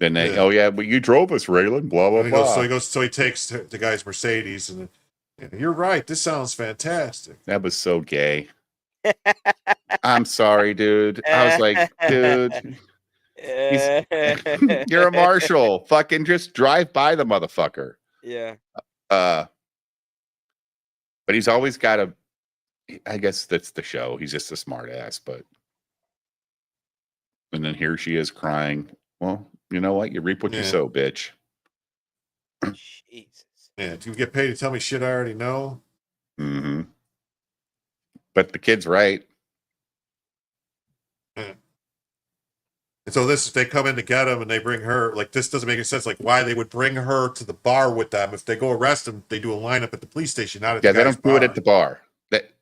Then they, oh yeah, but you drove us, Raylan. Blah blah blah. So he takes the guy's Mercedes, and you're right. This sounds fantastic. That was so gay. I'm sorry, dude. I was like, dude, you're a marshal. Fucking just drive by the motherfucker. Yeah. But he's always got a. I guess that's the show. He's just a smart ass, but. And then here she is crying. Well, you know what? You reap what you sow, bitch. Jesus. Yeah. Do you get paid to tell me shit I already know? Mm-hmm. But the kid's right. Yeah. And so they come in to get him, and they bring her. Like, this doesn't make any sense. Like, why they would bring her to the bar with them? If they go arrest him, they do a lineup at the police station, not at the they don't bar. do it at the bar.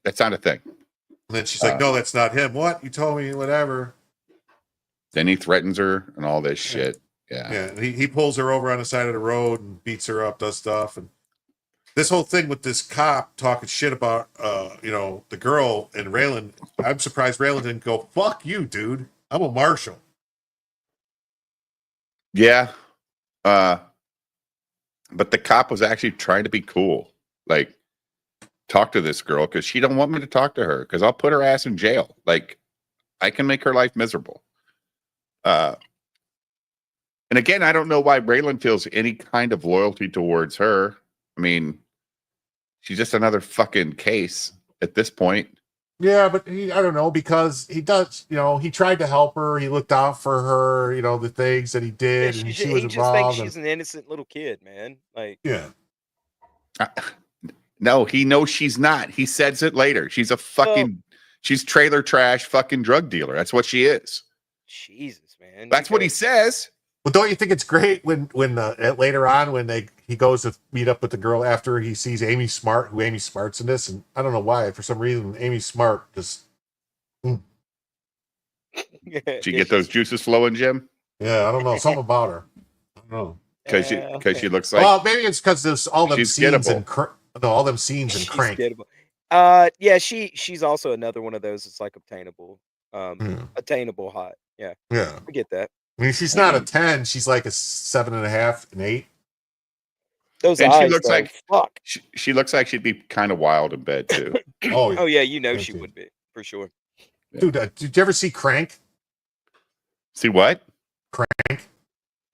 That's not a thing. And then she's like, "No, that's not him." What? You told me whatever. Then he threatens her and all this shit. Yeah. Yeah. And he pulls her over on the side of the road and beats her up, does stuff, and this whole thing with this cop talking shit about the girl and Raylan. I'm surprised Raylan didn't go, "Fuck you, dude. I'm a marshal." Yeah. But the cop was actually trying to be cool. Like, talk to this girl because she don't want me to talk to her because I'll put her ass in jail. Like, I can make her life miserable. And again, I don't know why Raylan feels any kind of loyalty towards her. I mean, she's just another fucking case at this point. Yeah, but I don't know, because he does, he tried to help her. He looked out for her, the things that he did, and she was he just involved. thinks she's an innocent little kid, man. Like, yeah. No, he knows she's not. He says it later. She's a fucking, she's trailer trash fucking drug dealer. That's what she is. Jesus, man. That's what he says. Well, don't you think it's great when later on when he goes to meet up with the girl after he sees Amy Smart, who Amy Smart's in this, and I don't know why, for some reason Amy Smart just. Did you get those juices flowing, Jim? Yeah, I don't know, something about her. I don't know. Because she looks like. Well, maybe it's because there's all them scenes in all them scenes in Crank. Yeah, she's also another one of those. It's like obtainable, attainable hot. Yeah, yeah, I get that. I mean, she's not a 10. She's like a 7.5, an 8. Those and eyes, she looks like fuck. She looks like she'd be kind of wild in bed too. Oh yeah, she would be for sure. Dude, did you ever see Crank? See what? Crank.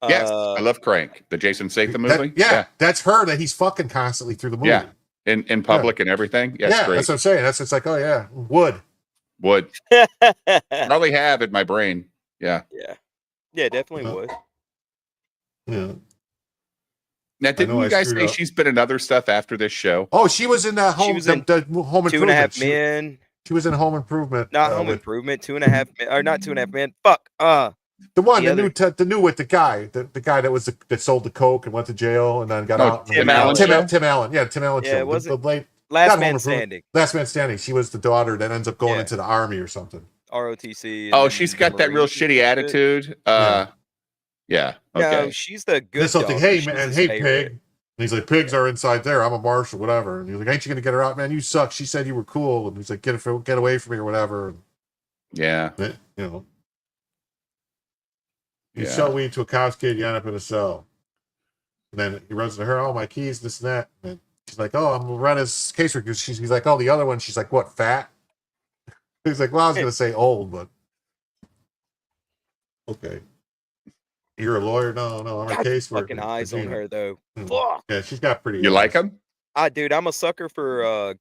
Yes, I love Crank, the Jason Statham movie. Yeah, that's her that he's fucking constantly through the movie. Yeah, in public and everything. Yes, yeah, great. that's what I'm saying. It's like, oh yeah, would probably have in my brain. Yeah. Yeah, definitely would. Yeah. Now, didn't you guys say she's been in other stuff after this show? Oh, she was in the Home Improvement. 2.5 Men. She was in Home Improvement. Not Home Improvement. 2.5 Men, or not 2.5 Men. Fuck. The one, the new with the guy that that sold the coke and went to jail and then got out. Tim Allen. Tim Allen. Yeah, Tim Allen. Yeah, it was Last Man Standing. Last Man Standing. She was the daughter that ends up going into the army or something. ROTC. Oh, she's got that real shitty attitude. Yeah. Okay. No, she's the good. There's something. Hey man, hey pig. And he's like, pigs are inside there. I'm a marshal, whatever. And he's like, ain't you gonna get her out, man? You suck. She said you were cool. And he's like, get away from me or whatever. Yeah. You sell weed to a cop's kid, you end up in a cell. And then he runs to her, oh, my keys, this and that. And she's like, oh, I'm Loretta's caseworker. He's like, oh, the other one. She's like, what, fat? He's like, well, I was going to say old, but okay. You're a lawyer? No, I'm a God, caseworker. fucking eyes on her though. Mm. Fuck. Yeah, she's got pretty. You like them? Dude, I'm a sucker for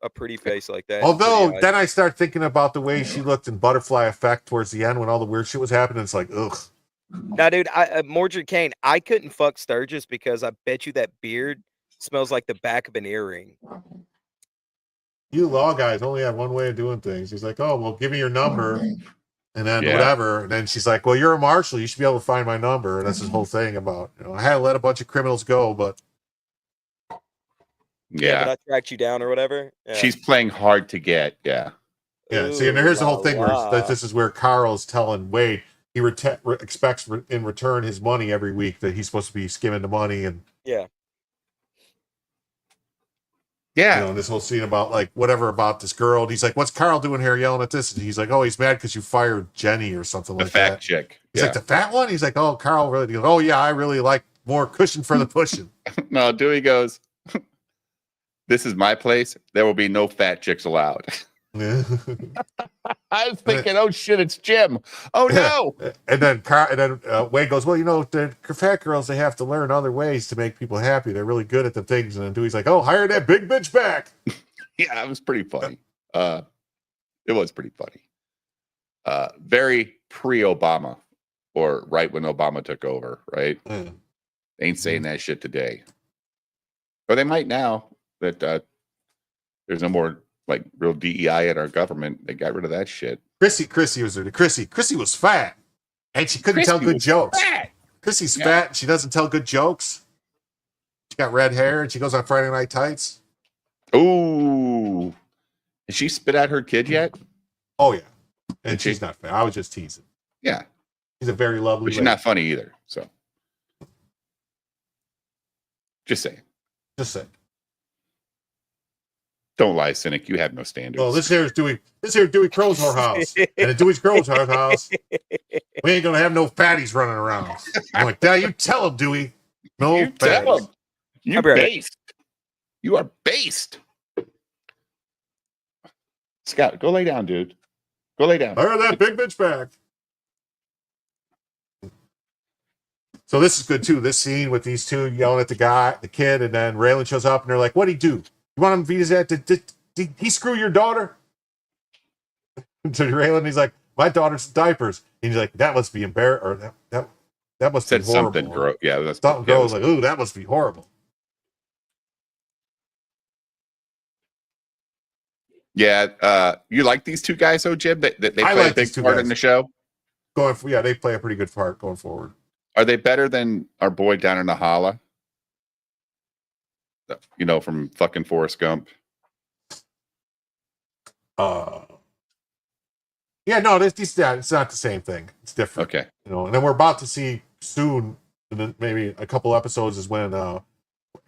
a pretty face like that. Although pretty eyes. then I start thinking about the way she looked in Butterfly Effect towards the end when all the weird shit was happening. It's like, ugh. Now, dude, Mordred Kane, I couldn't fuck Sturgis because I bet you that beard smells like the back of an earring. You law guys only have one way of doing things. He's like, oh, well, give me your number, and then whatever. And then she's like, well, you're a marshal. You should be able to find my number. And that's his whole thing about, I had to let a bunch of criminals go, but. Yeah. But I tracked you down or whatever. Yeah. She's playing hard to get. Yeah. Yeah. See, and here's the whole thing where this is where Carl's telling Wade he expects in return his money every week that he's supposed to be skimming the money and. Yeah. Yeah. This whole scene about like whatever about this girl. And he's like, what's Carl doing here yelling at this? And he's like, oh, he's mad because you fired Jenny or something like that. The fat chick. He's like, the fat one? He's like, oh, Carl really goes, oh, yeah, I really like more cushion for the pushing. No, Dewey goes, this is my place. There will be no fat chicks allowed. I was thinking, oh shit, it's Jim. Oh no. And then Wade goes, well, the fat girls, they have to learn other ways to make people happy. They're really good at the things. And then Dewey's like, oh, hire that big bitch back. Yeah, it was pretty funny. It was pretty funny. Very pre-Obama, or right when Obama took over, right? They ain't saying that shit today. Or they might now that there's no more like real DEI in our government. They got rid of that shit. Chrissy was there. Chrissy was fat, and she couldn't tell good jokes. Fat. Chrissy's fat, and she doesn't tell good jokes. She got red hair, and she goes on Friday Night Tights. Ooh, has she spit out her kid yet? Oh yeah, and she's not fat. I was just teasing. Yeah, she's a very lovely. But she's lady. not funny either. So, just saying. Don't lie, cynic. You have no standards. Oh, this here is Dewey Crow's house. And at Dewey Crow's house, we ain't gonna have no fatties running around. I'm like, Dad, you tell him, Dewey. No you fatties. Tell him. You're based. You are based. Scott, go lay down, dude. Go lay down. Hire that big bitch back. So this is good too. This scene with these two yelling at the kid, and then Raylan shows up and they're like, what'd he do? You want him to beat his ass? Did he screw your daughter? To Raylan, he's like, my daughter's in diapers. And he's like, that must be embarrassing. Or that must be horrible. Something gross. Yeah, that's something gross. Like, ooh, that must be horrible. Yeah, you like these two guys, though, Jim? They play a big part in the show. They play a pretty good part going forward. Are they better than our boy down in the holla? From fucking Forrest Gump. Yeah, no, it's not the same thing. It's different. Okay. And then we're about to see soon, and then maybe a couple episodes is when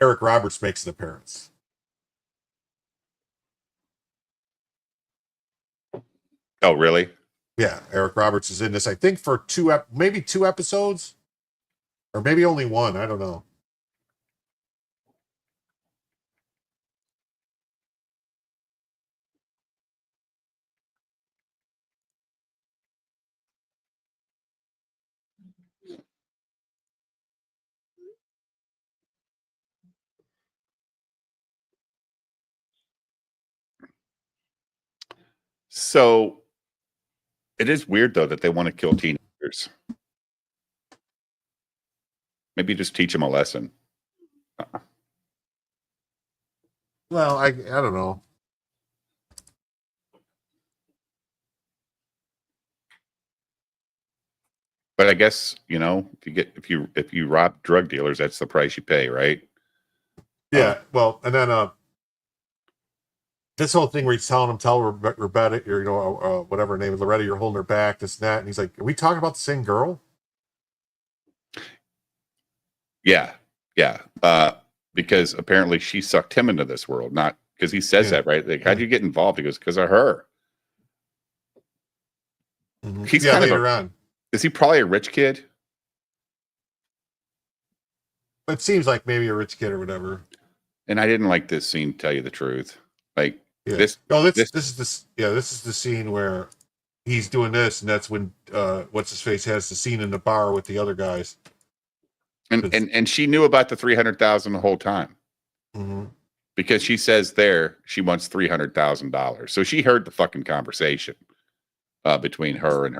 Eric Roberts makes an appearance. Oh, really? Yeah, Eric Roberts is in this, I think, for maybe two episodes, or maybe only one. I don't know. So it is weird, though, that they want to kill teenagers. Maybe just teach them a lesson. Well, I don't know. But I guess, if you rob drug dealers, that's the price you pay, right? Yeah. Well, and then this whole thing where he's tell Rebecca, or whatever her name is, Loretta, you're holding her back, this and that, and he's like, are we talking about the same girl? Yeah. Because apparently she sucked him into this world, not because he says that, right? Like, how'd you get involved? He goes, because of her. Mm-hmm. He's kind of later on. Is he probably a rich kid? It seems like maybe a rich kid or whatever. And I didn't like this scene, to tell you the truth. Like, this is the scene where he's doing this, and that's when what's his face has the scene in the bar with the other guys. And she knew about the 300,000 the whole time. Mm-hmm. Because she says there she wants $300,000. So she heard the fucking conversation between her and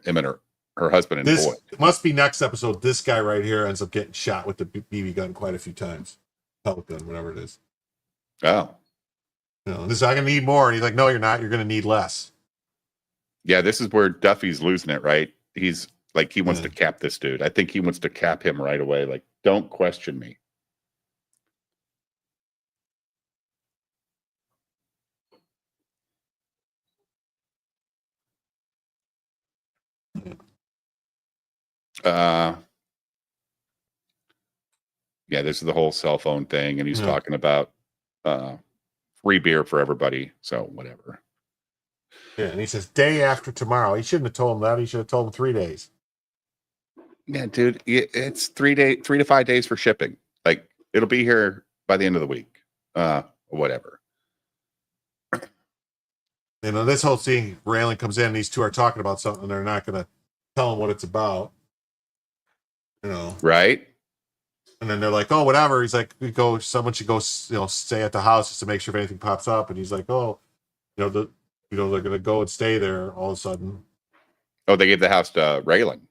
him and her husband and boy. It must be next episode. This guy right here ends up getting shot with the BB gun quite a few times. Pellet gun, whatever it is. Oh. This I'm gonna need more. And he's like, no, you're not. You're gonna need less. Yeah, this is where Duffy's losing it, right? He's like, he wants to cap this dude. I think he wants to cap him right away. Like, don't question me. Yeah, this is the whole cell phone thing, and he's talking about free beer for everybody. So whatever. Yeah, and he says day after tomorrow. He shouldn't have told him that. He should have told him 3 days. Yeah, dude, it's 3 to 5 days for shipping. Like, it'll be here by the end of the week. Whatever. This whole scene, Raylan comes in, these two are talking about something, and they're not going to tell him what it's about. Right? And then they're like, oh, whatever. He's like, someone should go, stay at the house just to make sure if anything pops up. And he's like, oh, they're going to go and stay there all of a sudden. Oh, they gave the house to Raylan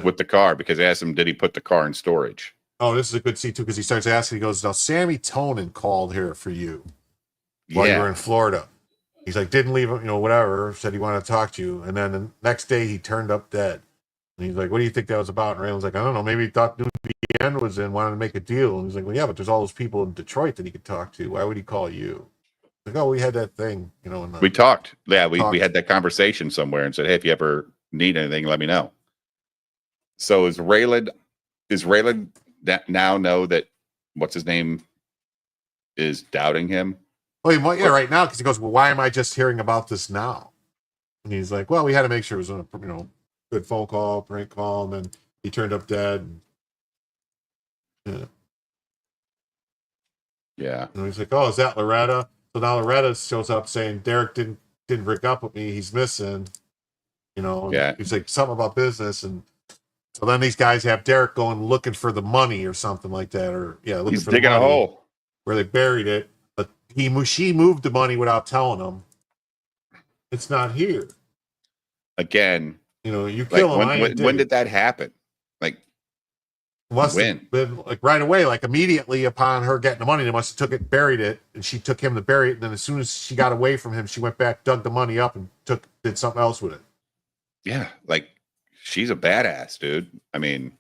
with the car because they asked him, did he put the car in storage? Oh, this is a good scene too, because he starts asking, he goes, now Sammy Tonin called here for you while you were in Florida. He's like, didn't leave him, whatever, said he wanted to talk to you. And then the next day he turned up dead. And he's like, what do you think that was about? And Raylan's like, I don't know, maybe he thought the end was in, wanted to make a deal. And he's like, well, yeah, but there's all those people in Detroit that he could talk to. Why would he call you? Like, oh, we had that thing, we talked. Yeah, we had that conversation somewhere and said, hey, if you ever need anything, let me know. So is Raylan that now know that what's his name is doubting him? Well, yeah, right now, because he goes, well, why am I just hearing about this now? And he's like, well, we had to make sure it was a good phone call, prank call, and then he turned up dead. Yeah. And he's like, oh, is that Loretta? So now Loretta shows up saying Derek didn't break up with me. He's missing. Yeah. He's like something about business, and so then these guys have Derek going looking for the money or something like that, or looking he's for digging the money a hole where they buried it. But she moved the money without telling him. It's not here. again. You kill him. When did that happen? Like, must have been like right away, like immediately upon her getting the money. They must have took it, buried it, and she took him to bury it. And then as soon as she got away from him, she went back, dug the money up, and did something else with it. Yeah, like she's a badass, dude. I mean,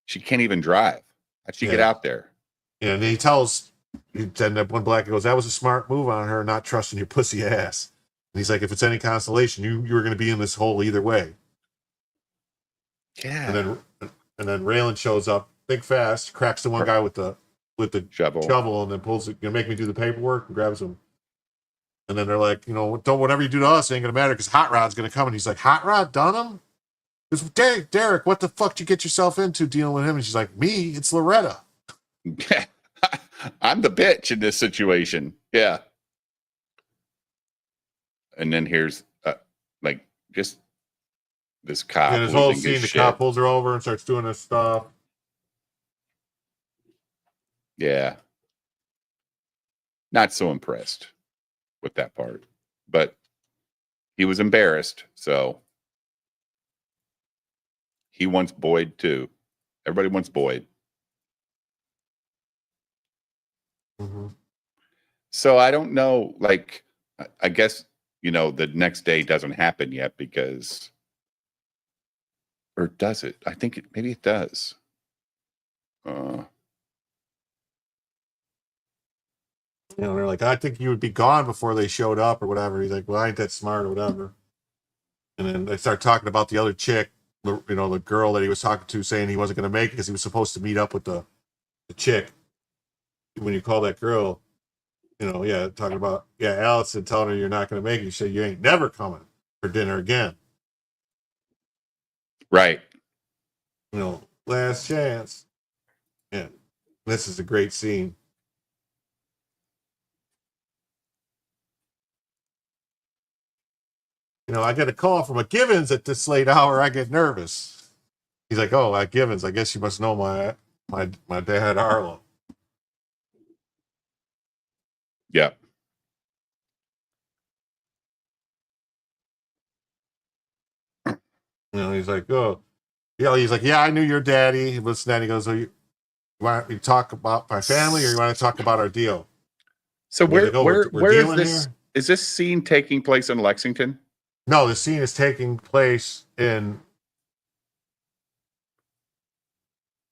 she can't even drive. How'd she get out there? And he tells, then that one black goes, that was a smart move on her, not trusting your pussy ass. And he's like, if it's any consolation, you were going to be in this hole either way. Yeah. And then Raylan shows up, big fast, cracks the one guy with the shovel, and then pulls it, make me do the paperwork, and grabs him. And then they're like, don't, whatever you do to us ain't gonna matter because Hot Rod's gonna come. And he's like, Hot Rod Dunham? It's Derek, what the fuck did you get yourself into dealing with him? And she's like, me? It's Loretta. I'm the bitch in this situation. Yeah. And then here's just this cop. And his whole scene, the cop pulls her over and starts doing this stuff. Yeah. Not so impressed with that part. But he was embarrassed, so he wants Boyd too. Everybody wants Boyd. Mm-hmm. So I don't know, I guess, the next day doesn't happen yet because, or does it? I think maybe it does. They're like, I think you would be gone before they showed up or whatever. He's like, well, I ain't that smart or whatever. And then they start talking about the other chick, the girl that he was talking to, saying he wasn't going to make it because he was supposed to meet up with the chick. When you call that girl, talking about, Allison telling her you're not going to make it. You say, you ain't never coming for dinner again. Right. Last chance. Yeah. This is a great scene. I get a call from a Givens at this late hour. I get nervous. He's like, oh, at Givens. I guess you must know my dad, Arlo. Yeah. He's like, oh, he's like, yeah, I knew your daddy. Listen, then he goes, you want me to talk about my family or you want to talk about our deal? So where is this? Here? Is this scene taking place in Lexington? No, the scene is taking place in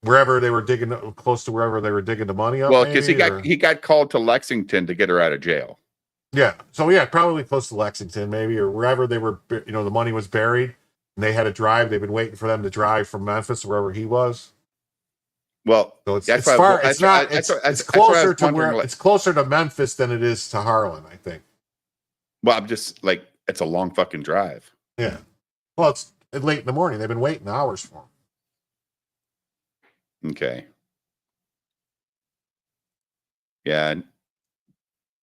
wherever they were digging, close to wherever they were digging the money up. Well, because he got called to Lexington to get her out of jail. Yeah. So yeah, probably close to Lexington, maybe, or wherever they were. The money was buried, and they had to drive. They've been waiting for them to drive from Memphis, wherever he was. Well, so it's far. It's closer to where it's closer to Memphis than it is to Harlan, I think. Well, I'm just like, it's a long fucking drive. Yeah. Well, it's late in the morning. They've been waiting hours for him. Okay. Yeah.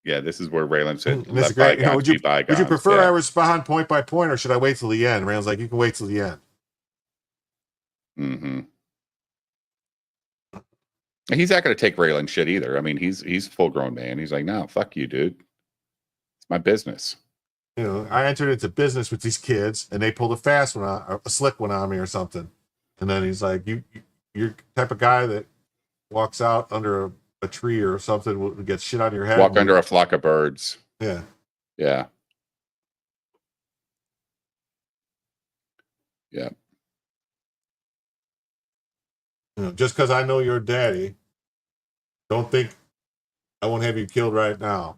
Yeah, this is where Raylan said, this is great. Would you prefer I respond point by point, or should I wait till the end? Raylan's like, you can wait till the end. Mm-hmm. He's not going to take Raylan shit either. I mean, he's a full-grown man. He's like, no, fuck you, dude. It's my business. I entered into business with these kids, and they pulled a fast one on, a slick one on me or something. And then he's like, you're the type of guy that walks out under a tree or something, will get shit on your head. Walk under a flock of birds. Yeah. Yeah. Yeah. Just because I know your daddy, don't think I won't have you killed right now.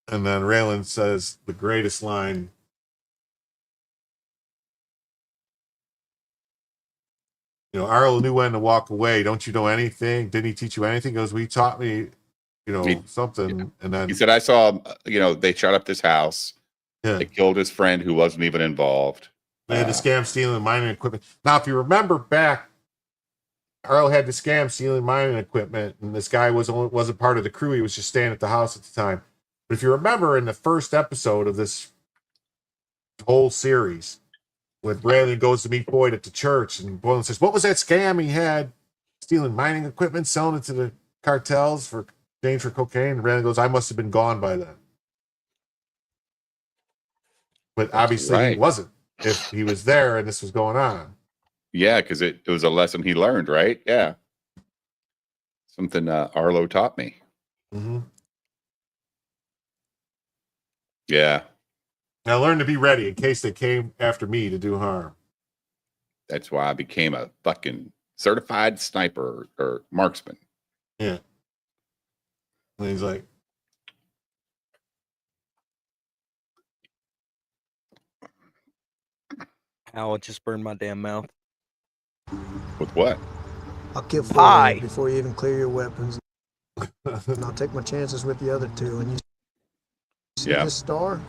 And then Raylan says the greatest line. Arlo knew when to walk away. Don't you know anything? Didn't he teach you anything? He goes, he taught me, something. Yeah. And then he said, I saw, they shot up this house. Yeah. They killed his friend who wasn't even involved. They had to scam stealing mining equipment. Now, if you remember back, Arlo had to scam stealing mining equipment, and this guy wasn't part of the crew. He was just staying at the house at the time. But if you remember in the first episode of this whole series, when Raylan goes to meet Boyd at the church, and Boyd says, what was that scam he had? Stealing mining equipment, selling it to the cartels for exchange for cocaine? And Raylan goes, I must have been gone by then. But obviously he wasn't, if he was there and this was going on. Yeah, because it was a lesson he learned, right? Yeah. Something Arlo taught me. Mm-hmm. Yeah. I learned to be ready in case they came after me to do harm. That's why I became a fucking certified sniper or marksman. Yeah. And he's like, ow, it just burned my damn mouth. With what? I'll kill 4 before you even clear your weapons. And I'll take my chances with the other 2. And you see this star?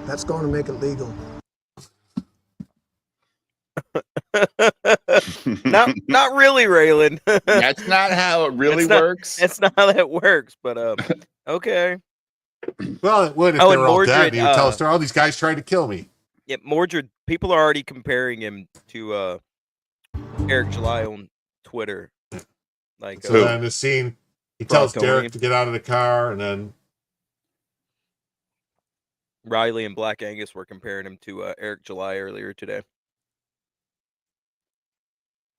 That's going to make it legal. not really, Raylan. That's not how it really works. That's not how that works, but okay. Well, it would if they were all dead. You would tell a story. All these guys tried to kill me. Yeah, Mordred, people are already comparing him to Eric July on Twitter. Like, so then in the scene, he tells Derek to get out of the car, and then Riley and Black Angus were comparing him to Eric July earlier today.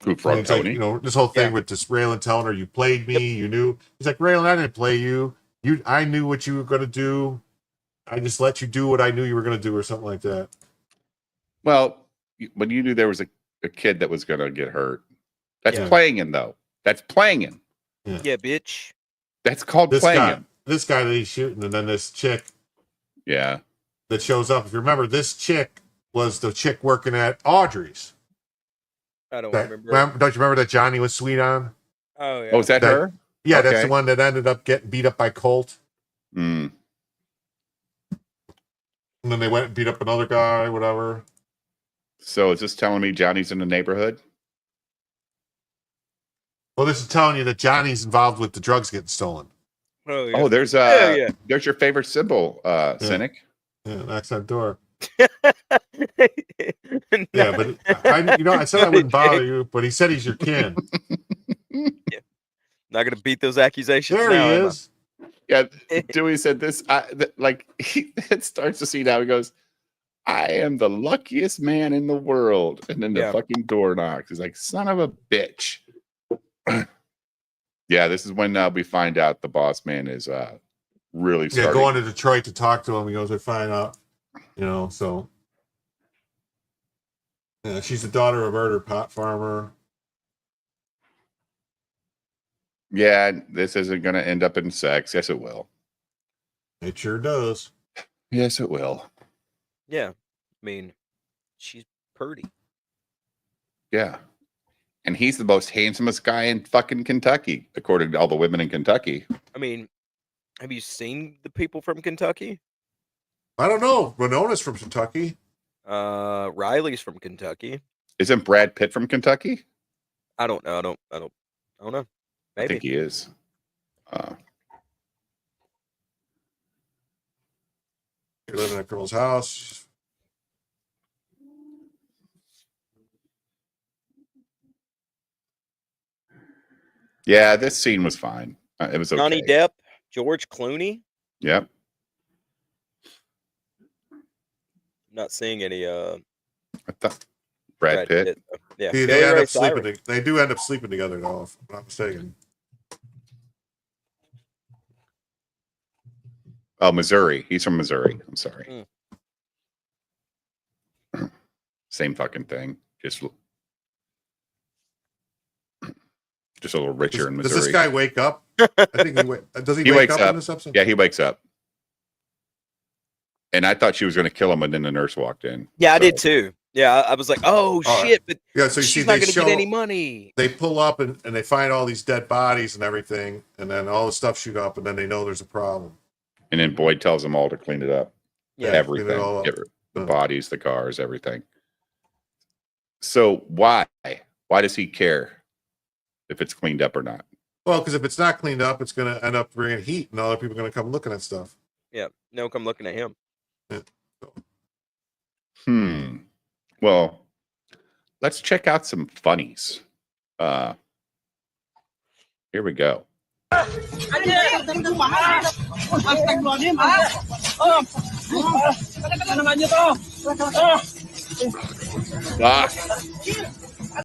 From Tony. Like, this whole thing with this Raylan telling her, you played me, you knew. He's like, Raylan, I didn't play you. I knew what you were going to do. I just let you do what I knew you were going to do, or something like that. Well, when you knew there was a kid that was going to get hurt, that's playing him, though. That's playing him. Yeah, bitch. That's called playing him. This guy that he's shooting, and then this chick. Yeah. That shows up. If you remember, this chick was the chick working at Audrey's. I don't remember. Don't you remember that Johnny was sweet on? Oh, yeah. Oh, is that her? Yeah, okay. That's the one that ended up getting beat up by Colt. Mm. And then they went and beat up another guy, whatever. So is this telling me Johnny's in the neighborhood? Well, this is telling you that Johnny's involved with the drugs getting stolen. Oh, yeah. Oh, there's yeah. there's your favorite symbol, Cynic. Yeah, knocks on door. No. Yeah, but I said I wouldn't bother you, but he said he's your kin. Yeah. Not gonna beat those accusations. There now, he am I? is. Yeah, Dewey said this. It starts to see now. He goes, "I am the luckiest man in the world," and then the fucking door knocks. He's like, "Son of a bitch." Yeah, this is when we find out the boss man is really starting. Going to Detroit to talk to him. He goes, "I find out, so." Yeah, she's the daughter of a murdered pot farmer. Yeah, this isn't going to end up in sex. Yes, it will. It sure does. Yes, it will. Yeah, I mean, she's pretty. Yeah. And he's the most handsomest guy in fucking Kentucky, according to all the women in Kentucky. I mean, have you seen the people from Kentucky? I don't know. Winona's from Kentucky. Riley's from Kentucky. Isn't Brad Pitt from Kentucky? I don't know. I don't know. Maybe. I think he is. You live in a girl's house. Yeah, this scene was fine. It was okay. Johnny Depp, George Clooney. Yep. Not seeing any. I thought Brad Pitt. Yeah, They do end up sleeping together, though, if I'm not mistaken. Oh, Missouri. He's from Missouri. I'm sorry. Same fucking thing. Just a little richer in Missouri. Does this guy wake up? I think does he wake up in this episode? Yeah, he wakes up. And I thought she was going to kill him, and then the nurse walked in. Yeah, I did too. Yeah, I was like, oh shit, but so you she's not going to get any money. They pull up and they find all these dead bodies and everything, and then all the stuff shoot up, and then they know there's a problem. And then Boyd tells them all to clean it up. Yeah, everything. The bodies, the cars, everything. So why? Why does he care if it's cleaned up or not? Well, because if it's not cleaned up, it's going to end up bringing heat, and other people are going to come looking at stuff. Yeah, no, come looking at him. Yeah. Well, let's check out some funnies. Here we go.